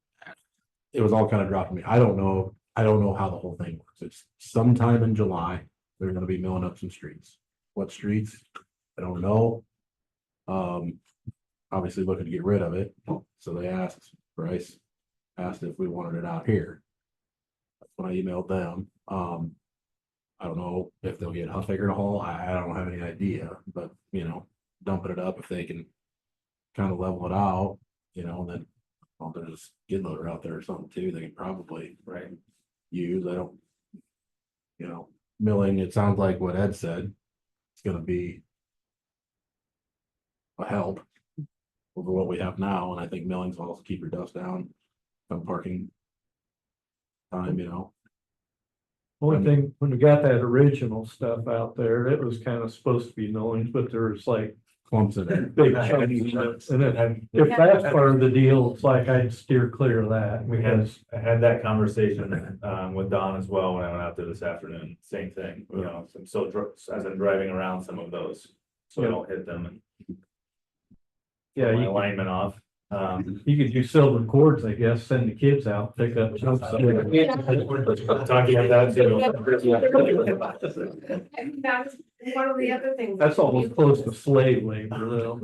it was all kind of dropping me. I don't know how the whole thing works. It's sometime in July, they're gonna be milling up some streets. What streets? I don't know. Obviously looking to get rid of it, so they Bryce asked if we wanted it out here. That's when I emailed them. I don't know if they'll get Huffaker to haul. I don't have any idea, but dumping it up if they can kind of level it out, and then there's a skid loader out there or something too, they can probably use. I don't, milling, it sounds like what Ed said, it's gonna be a help over what we have now, and I think millings will also keep your dust down from parking time, Only thing, when we got that original stuff out there, it was kind of supposed to be millings, but there's like clumps of it. big chunks in it. And then if that's part of the deal, it's like I'd steer clear of that because I had that conversation with Don as well when I went out there this afternoon. Same thing, as I'm driving around some of those, so I don't hit them and yeah, my you alignment off. you could use silver cords, I guess, send the kids out, pick up chunks of it. Talking about that too. That's one of the other things. That's almost close to slave labor, though.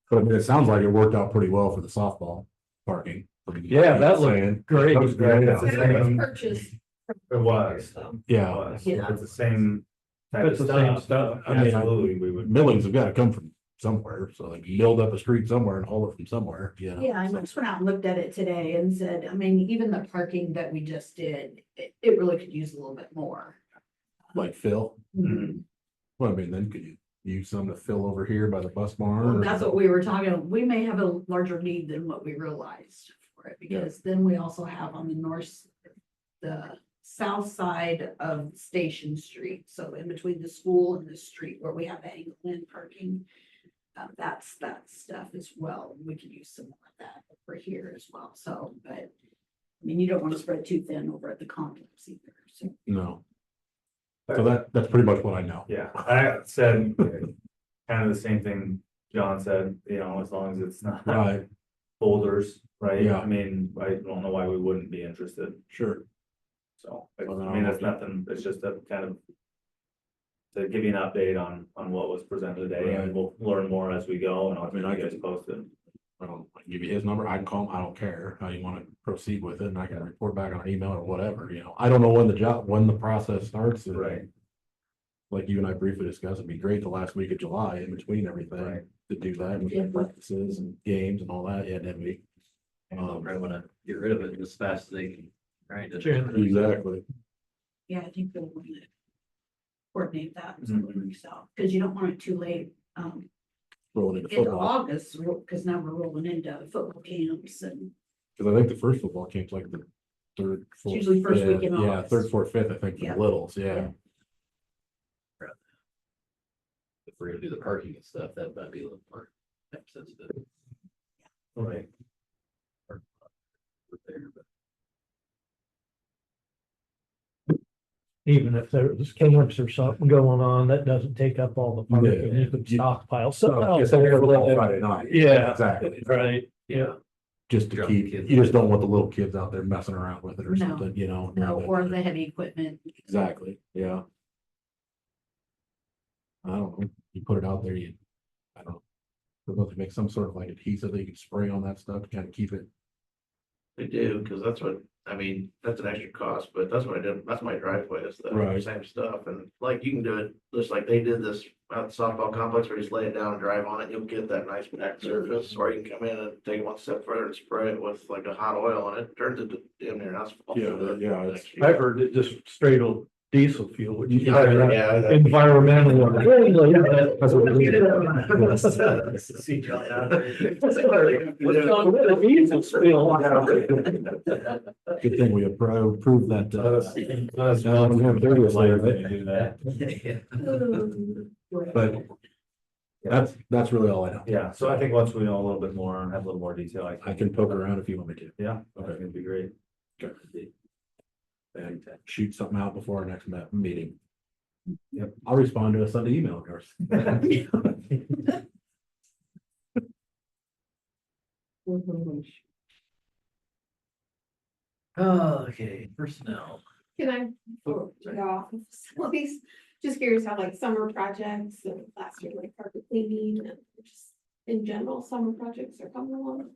But I mean, it sounds like it worked out pretty well for the softball parking. Yeah, that looked great. That was great. It's the same- Purchase. It was. Yeah, It's the same type of It's the same stuff. stuff. I mean, Absolutely, we would. millings have got to come from somewhere, so they milled up a street somewhere and haul it from somewhere, Yeah, I just went out and looked at it today and said, I mean, even the parking that we just did, it really could use a little bit more. Like fill. Mhm. Well, I mean, then could you use some to fill over here by the bus barn? Well, or- that's what we were talking, we may have a larger need than what we realized for it, because then we also have on the south side of Station Street, so in between the school and the street where we have angle in parking. That's that stuff as well. We could use some of that over here as well. So, but I mean, you don't want to spread too thin over at the complex either. So, No. So that's pretty much what I know. Yeah, I said kind of the same thing John said, as long as it's not Right, boulders, right? Yeah. I mean, I don't know why we wouldn't be interested, sure. so, Well, then I mean, I'll that's nothing, it's just a kind of to give you an update on what was presented today, and we'll learn more as we go, and I'll keep you guys posted. I can give you his number. I can call him. I don't care how you want to proceed with it, and I can report back on an email or whatever, I don't know when the process starts. Right. Like you and I briefly discussed, it'd be great the last week of July in between everything Right. to do that with Yeah. practices and games and all that. Yeah, that'd be. I probably wanna get rid of it as fast as they can, right? Exactly. yeah, I think we'll want to coordinate that and sort of yourself, because you don't want it too late. Rolling into Into football. August, because now we're rolling into football camps and Cause I think the first football camp's like the third, fourth. usually first fifth. week in Yeah, August. third, fourth, fifth, I think for Yeah. the littles, yeah. Yeah. If we're gonna do the parking and stuff, that might be a little more time sensitive. Right. There, but Even if there's camps or something going on, that doesn't take up all the parking. You could stockpile something else. Friday night. Yeah. Exactly. Right, yeah. Just to Drop keep, kids. you just don't want the little kids out there messing around with it or No. something, No, or the heavy equipment. Exactly, yeah. I don't know, you put it out there, I don't know if they make some sort of like adhesive that you can spray on that stuff to kind of keep it. They do, because that's what, I mean, that's an extra cost, but that's what I did, that's my driveway, is the Right. same stuff, and like, you can do it, just like they did this out at the softball complex, where you just lay it down and drive on it, you'll get that nice packed surface, or you can come in and take it one step further and spray it with like a hot oil, and it turns into damn near asphalt. Yeah, yeah, it's- Next year. I've heard it just straight old diesel fuel, which is Yeah, that- environmental. That's what it is. Good thing we approved that. Now we have 30 later, do that. But That's really all I know. Yeah, so I think once we know a little bit more and have a little more detail, I can poke around if you want me to. Yeah, I Okay. think it'd be great. And shoot something out before our next meeting. Yep. I'll respond to a Sunday email of yours. Okay, personnel. Can I go off of facilities? Just curious how like summer projects and last year like carpet cleaning and just in general, summer projects are coming along.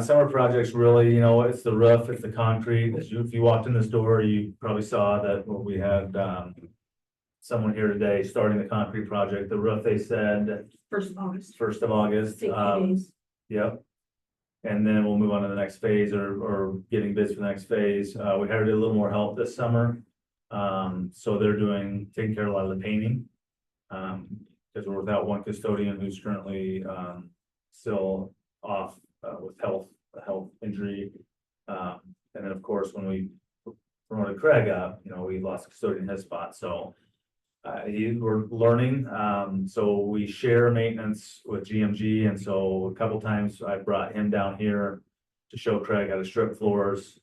Summer projects really, you know, it's the roof, it's the concrete. If you walked in this door, you probably saw that we had, someone here today starting the concrete project. The roof, they said, First of August. 1st of August. 60 days. Yep. And then we'll move on to the next phase or getting bids for the next phase. We hired a little more help this summer. So they're taking care of a lot of the painting. Because we're without one custodian who's currently, still off, with a health injury. And then, of course, when we promoted Craig up, you know, we lost a custodian in his spot, so. We're learning, so we share maintenance with GMG, and so a couple times I brought him down here to show Craig how to strip floors.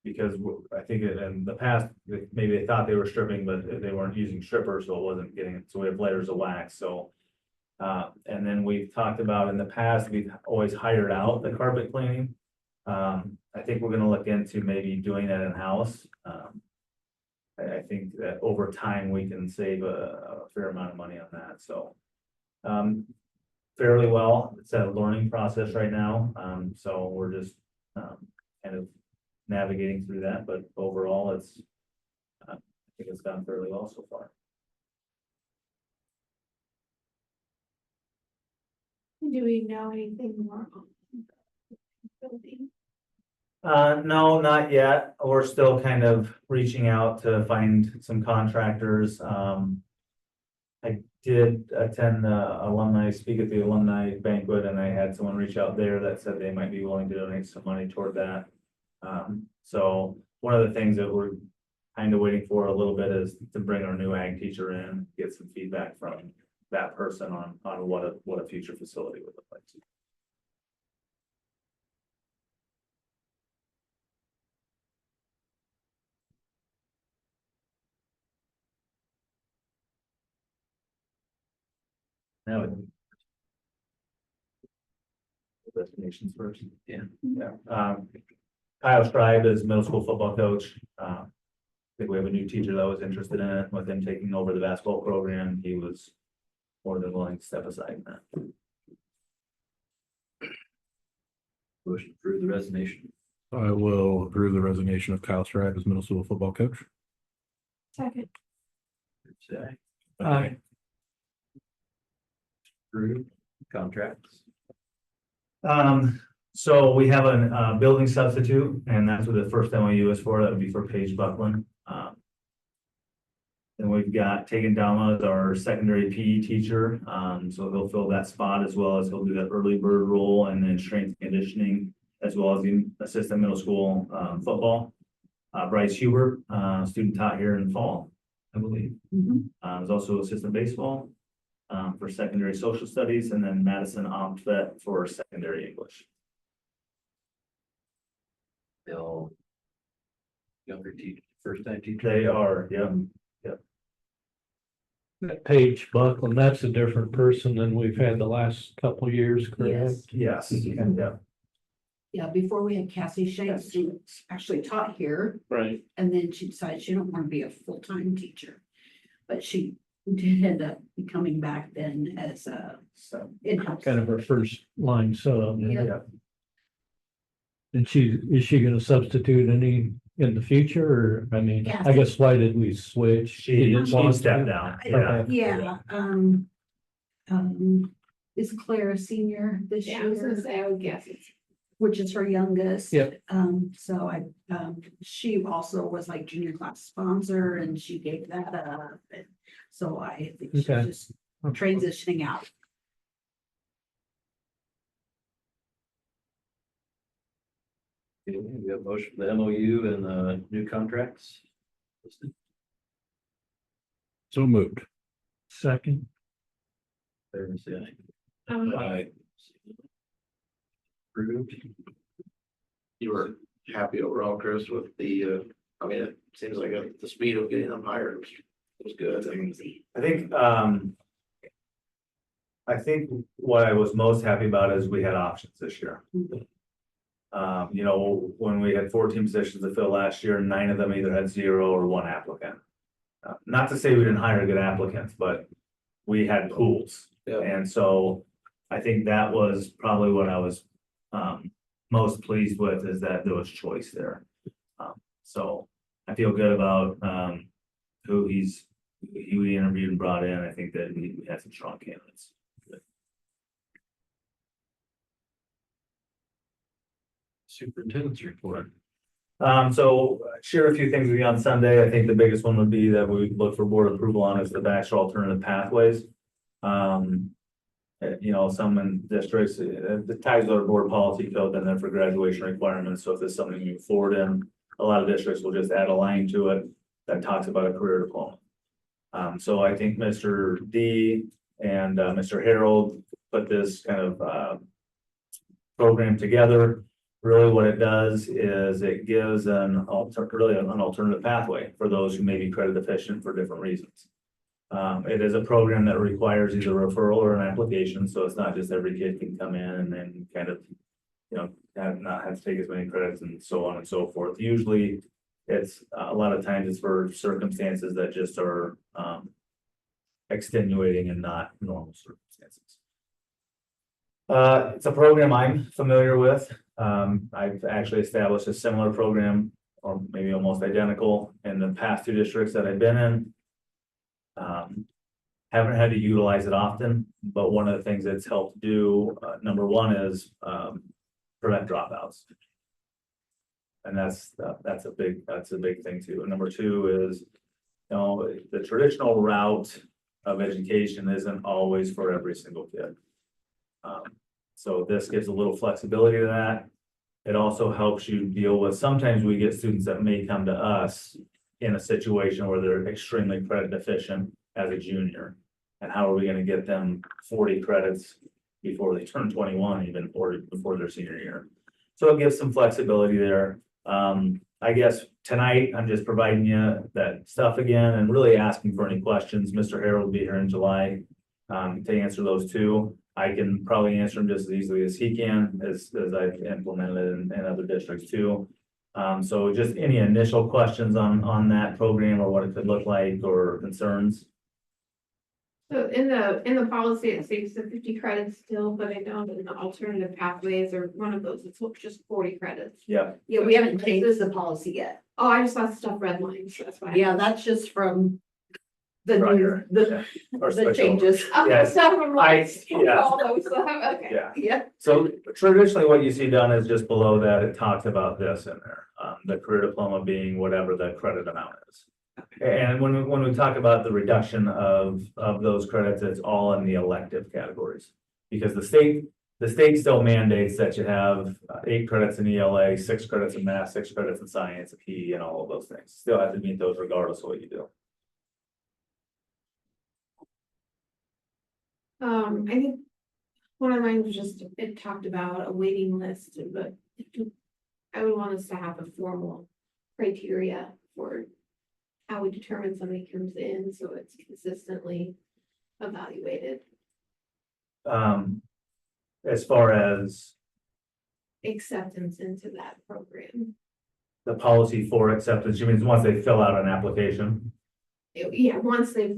Because I think in the past, maybe they thought they were stripping, but they weren't using strippers, so it wasn't getting, so we have layers of wax, so. And then we've talked about in the past, we've always hired out the carpet cleaning. I think we're gonna look into maybe doing that in-house. I think that over time, we can save a fair amount of money on that, so. Fairly well, it's a learning process right now, so we're just, kind of navigating through that, but overall, I think it's gone fairly well so far. Do we know anything more on the building? No, not yet. We're still kind of reaching out to find some contractors. I did attend speak at the alumni banquet, and I had someone reach out there that said they might be willing to donate some money toward that. So one of the things that we're kind of waiting for a little bit is to bring our new ag teacher in, get some feedback from that person on what a future facility would look like. Now, Resignations first. Yeah. Yeah. Kyle Scribe is middle school football coach. I think we have a new teacher that was interested in it. With him taking over the basketball program, he was more than willing to step aside in that. motion through the resignation. I will approve the resignation of Kyle Stripe as middle school football coach. Second. Say aye. Aye. Through contracts. So we have a building substitute, and that's what the first MOU is for. That would be for Paige Buckland. Then we've got Tegan Dama as our secondary PE teacher. So he'll fill that spot, as well as he'll do that early bird role and then strength and conditioning, as well as the assistant middle school football. Bryce Hubert, student taught here in fall, I believe. Is also assistant baseball for secondary social studies, and then Madison Omtvet for secondary English. They'll younger teacher, first time teacher. They are, yeah. That Paige Buckland, that's a different person than we've had the last couple of years, correct? Yes. Yes, yeah. Yeah, before we had Cassie Shanks, who actually taught here, Right. and then she decided she don't want to be a full-time teacher. But she did end up coming back then as a So, in-house. Kind of her first line sub. Yeah. yeah. And is she gonna substitute any in the future, or, I mean, Yeah. I guess why did we switch? She didn't want stepped to? down, I- yeah. Yeah, is Clara senior this Yeah, I was gonna year, say, I would guess it's. which is her youngest? Yep. So she also was like junior class sponsor, and she gave that up, and so I think she's Okay. just transitioning out. Okay, we have motion for the MOU and new contracts. So moved. Second, Favor say aye. I, Approved. You were happy overall, Chris, with the, I mean, it seems like the speed of getting them hired was good. I mean, I think what I was most happy about is we had options this year. You know, when we had 14 positions to fill last year, 9 of them either had 0 or 1 applicant. Not to say we didn't hire good applicants, but we had pools. Yeah. And so I think that was probably what I was most pleased with, is that there was choice there. So I feel good about who we interviewed and brought in. I think that we had some strong candidates. Superintendent's report. So share a few things with you on Sunday. I think the biggest one would be that we look for board approval on is the Baxter alternative pathways. You know, some in districts, the ties to our board policy code, and then for graduation requirements. So if there's something you move forward in, a lot of districts will just add a line to it that talks about a career diploma. So I think Mr. D and Mr. Harold put this kind of program together. Really what it does is it gives an alternative pathway for those who may be credit deficient for different reasons. It is a program that requires either a referral or an application, so it's not just every kid can come in and then kind of, you know, not have to take as many credits and so on and so forth. Usually it's a lot of times it's for circumstances that just are extenuating and not normal circumstances. It's a program I'm familiar with. I've actually established a similar program, or maybe almost identical, in the past 2 districts that I've been in. Haven't had to utilize it often, but one of the things it's helped do, number one is prevent dropouts. And that's a big thing too. And number 2 is, you know, the traditional route of education isn't always for every single kid. So this gives a little flexibility to that. It also helps you deal with, sometimes we get students that may come to us in a situation where they're extremely credit deficient as a junior. And how are we going to get them 40 credits before they turn 21, even, or before their senior year? So it gives some flexibility there. I guess tonight I'm just providing you that stuff again and really asking for any questions. Mr. Harold will be here in July to answer those too. I can probably answer them just as easily as he can, as I've implemented in other districts too. So just any initial questions on that program or what it could look like or concerns? So in the policy, it states the 50 credits still, but I know that the alternative pathways are one of those, it's just 40 credits. Yeah. Yeah, we haven't changed the policy yet. Oh, I just saw stuff redlined, so that's why. Yeah, that's just from the Prior. new, Or the special. changes. Oh, Yes. stuff from like, yeah. all those, okay. Yeah. Yeah. So traditionally, what you see done is just below that, it talks about this in there, the career diploma being whatever the credit amount is. And when we talk about the reduction of those credits, it's all in the elective categories. Because the state still mandates that you have 8 credits in ELA, 6 credits in math, 6 credits in science, PE, and all of those things. Still have to meet those regardless of what you do. I think one of mine was just, it talked about a waiting list, but I would want us to have a formal criteria for how we determine somebody comes in, so it's consistently evaluated. As far as Acceptance into that program. the policy for acceptance, you mean once they fill out an application? Yeah, once they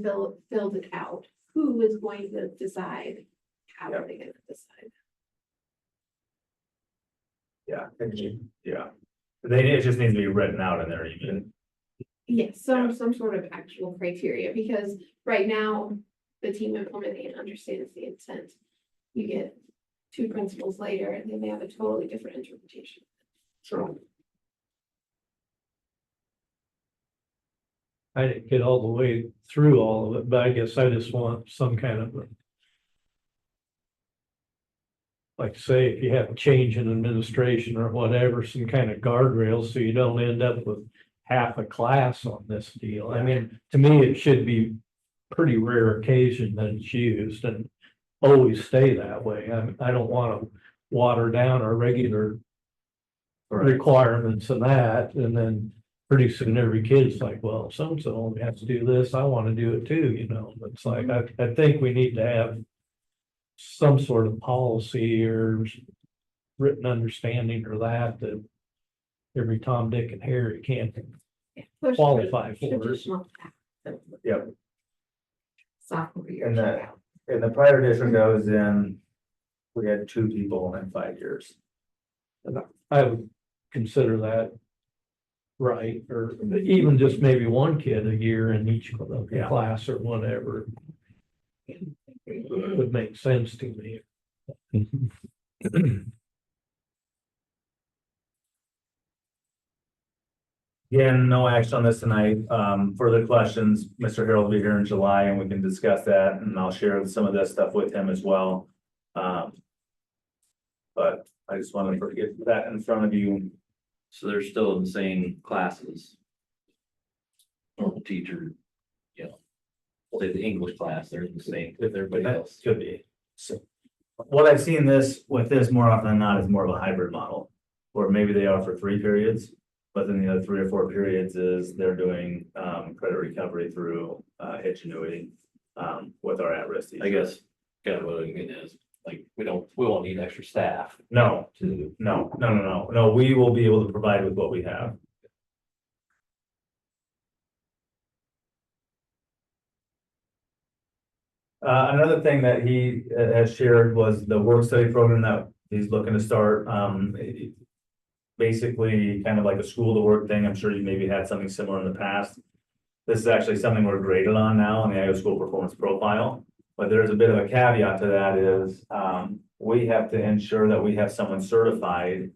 filled it out, who is going to decide? How are they gonna decide? Yeah. Yeah. It just needs to be written out in there even. Yes, some sort of actual criteria, because right now, the team implementing understands the intent. You get 2 principles later, and they may have a totally different interpretation. Sure. I didn't get all the way through all of it, but I guess I just want some kind of like say, if you have a change in administration or whatever, some kind of guardrails, so you don't end up with half a class on this deal. I mean, to me, it should be pretty rare occasion that it's used, and always stay that way. I don't want to water down our regular requirements and that, and then pretty soon every kid's like, well, so-and-so only has to do this, I want to do it too, you know, it's like, I think we need to have some sort of policy or written understanding or that every Tom, Dick and Harry can't Push qualify for it. traditional Yep. sophomore year. And the prior district I was in, we had 2 people in 5 years. I would consider that right, or even just maybe one kid a year in each Yeah. class or whatever. Would make sense to me. Again, no action on this tonight. Further questions, Mr. Harold will be here in July and we can discuss that and I'll share some of this stuff with him as well. But I just wanted to get that in front of you. So they're still in the same classes. Normal teacher, you know, say the English class, they're in the same with everybody That else. could be. So what I've seen with this more often than not is more of a hybrid model. Where maybe they are for 3 periods, but then the other 3 or 4 periods is they're doing credit recovery through hitch annuity with our at-risk I teachers. guess kind of what I mean is, like, we won't need extra staff No, to. no, we will be able to provide with what we have. Another thing that he has shared was the work study program that he's looking to start. Basically, kind of like a school to work thing. I'm sure you maybe had something similar in the past. This is actually something we're graded on now on the Iowa School Performance Profile. But there's a bit of a caveat to that is, we have to ensure that we have someone certified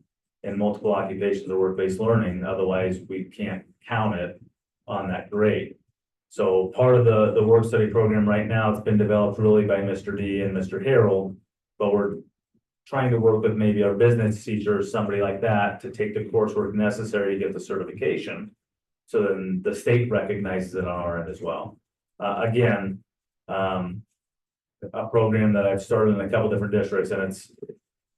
in multiple occupations or work-based learning, otherwise we can't count it on that grade. So part of the work study program right now, it's been developed really by Mr. D and Mr. Harold, but we're trying to work with maybe our business teacher or somebody like that to take the coursework necessary to get the certification. So then the state recognizes it on our end as well. Again, a program that I've started in a couple different districts and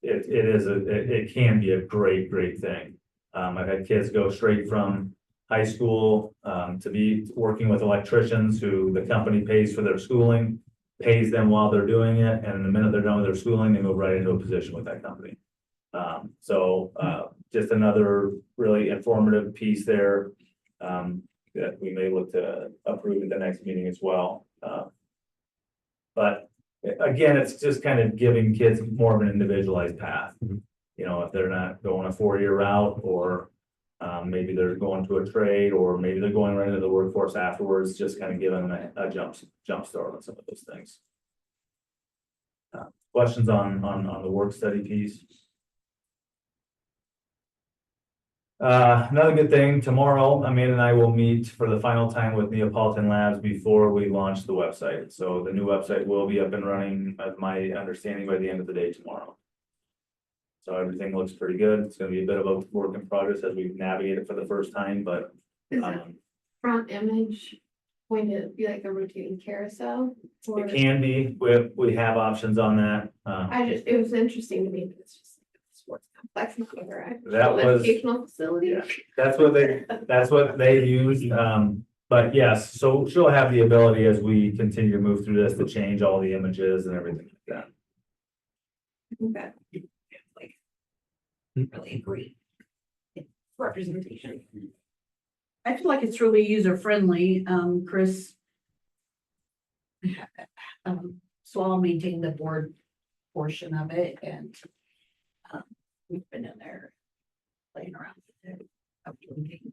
it can be a great thing. I've had kids go straight from high school to be working with electricians who the company pays for their schooling, pays them while they're doing it, and the minute they're done with their schooling, they move right into a position with that company. Just another really informative piece there that we may look to approve at the next meeting as well. But again, it's just kind of giving kids more of an individualized path. You know, if they're not going a 4-year route, or maybe they're going to a trade, or maybe they're going right into the workforce afterwards, just kind of giving them a jump start on some of those things. Questions on the work study piece? Another good thing, tomorrow, Amanda and I will meet for the final time with Neapolitan Labs before we launch the website. So the new website will be up and running, at my understanding, by the end of the day tomorrow. So everything looks pretty good. It's gonna be a bit of a work in progress as we navigate it for the first time, but Is it front image going to be like a rotating carousel? Or it can be, we have options on that. it was interesting to me, but it's just like a sports complex, not over a That was- educational facility. Yeah, that's what they use. But yes, so she'll have the ability as we continue to move through this to change all the images and everything like that. I think that like really great representation. I feel like it's really user friendly. Chris Swall maintained the board portion of it, and we've been in there playing around with it, uploading.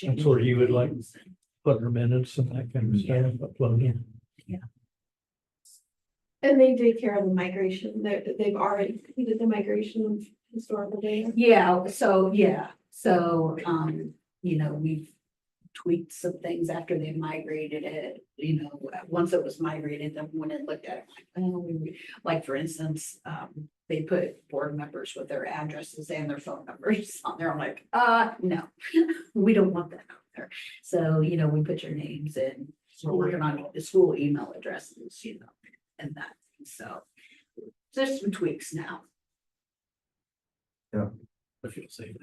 That's where you would like- things. Put her minutes and that kind of stuff, uploading. And they did care of the migration. They've already completed the migration of historical data. Yeah, so, you know, we've tweaked some things after they migrated it, you know, once it was migrated, then when it looked at it, like, oh, like, for instance, they put board members with their addresses and their phone numbers on there. I'm like, no, we don't want that out there. So, you know, we put your names in, we're working on the school email addresses, you know. and that, so. There's some tweaks now. I feel safe.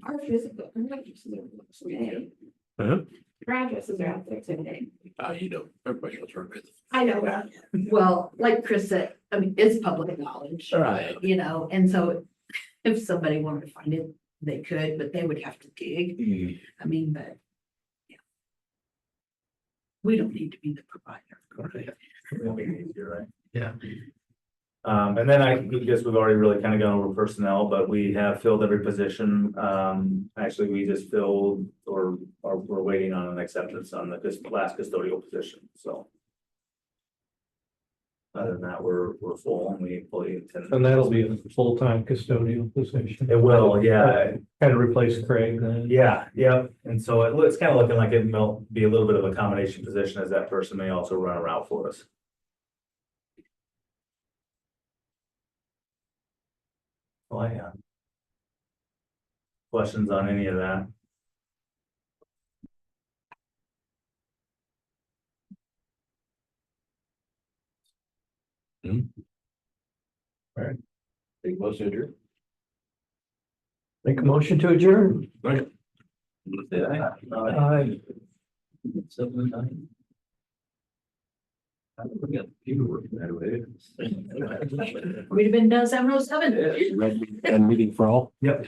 Our physical, our addresses are today. Huh? Our addresses are out there today. You know, everybody knows where it is. I know that. Well, like Chris said, I mean, it's public knowledge. Right. You know, and so if somebody wanted to find it, they could, but they would have to dig. I mean, but. Yeah. We don't need to be the provider. You're right. Yeah. And then I guess we've already really kind of gone over personnel, but we have filled every position. Actually, we just filled or we're waiting on an acceptance on the last custodial position, so. Other than that, we're full and we fully intend. And that'll be a full-time custodial position. It will, yeah, Kind of replace Craig then. yeah, and so it's kind of looking like it will be a little bit of a combination position as that person may also run a route for us. Oh, yeah. Questions on any of that? Big motion adjourned. Make a motion to adjourn. Say aye. Aye. 7:09. We got paperwork that way. We'd have been done 7:07. And meeting for all. Yep.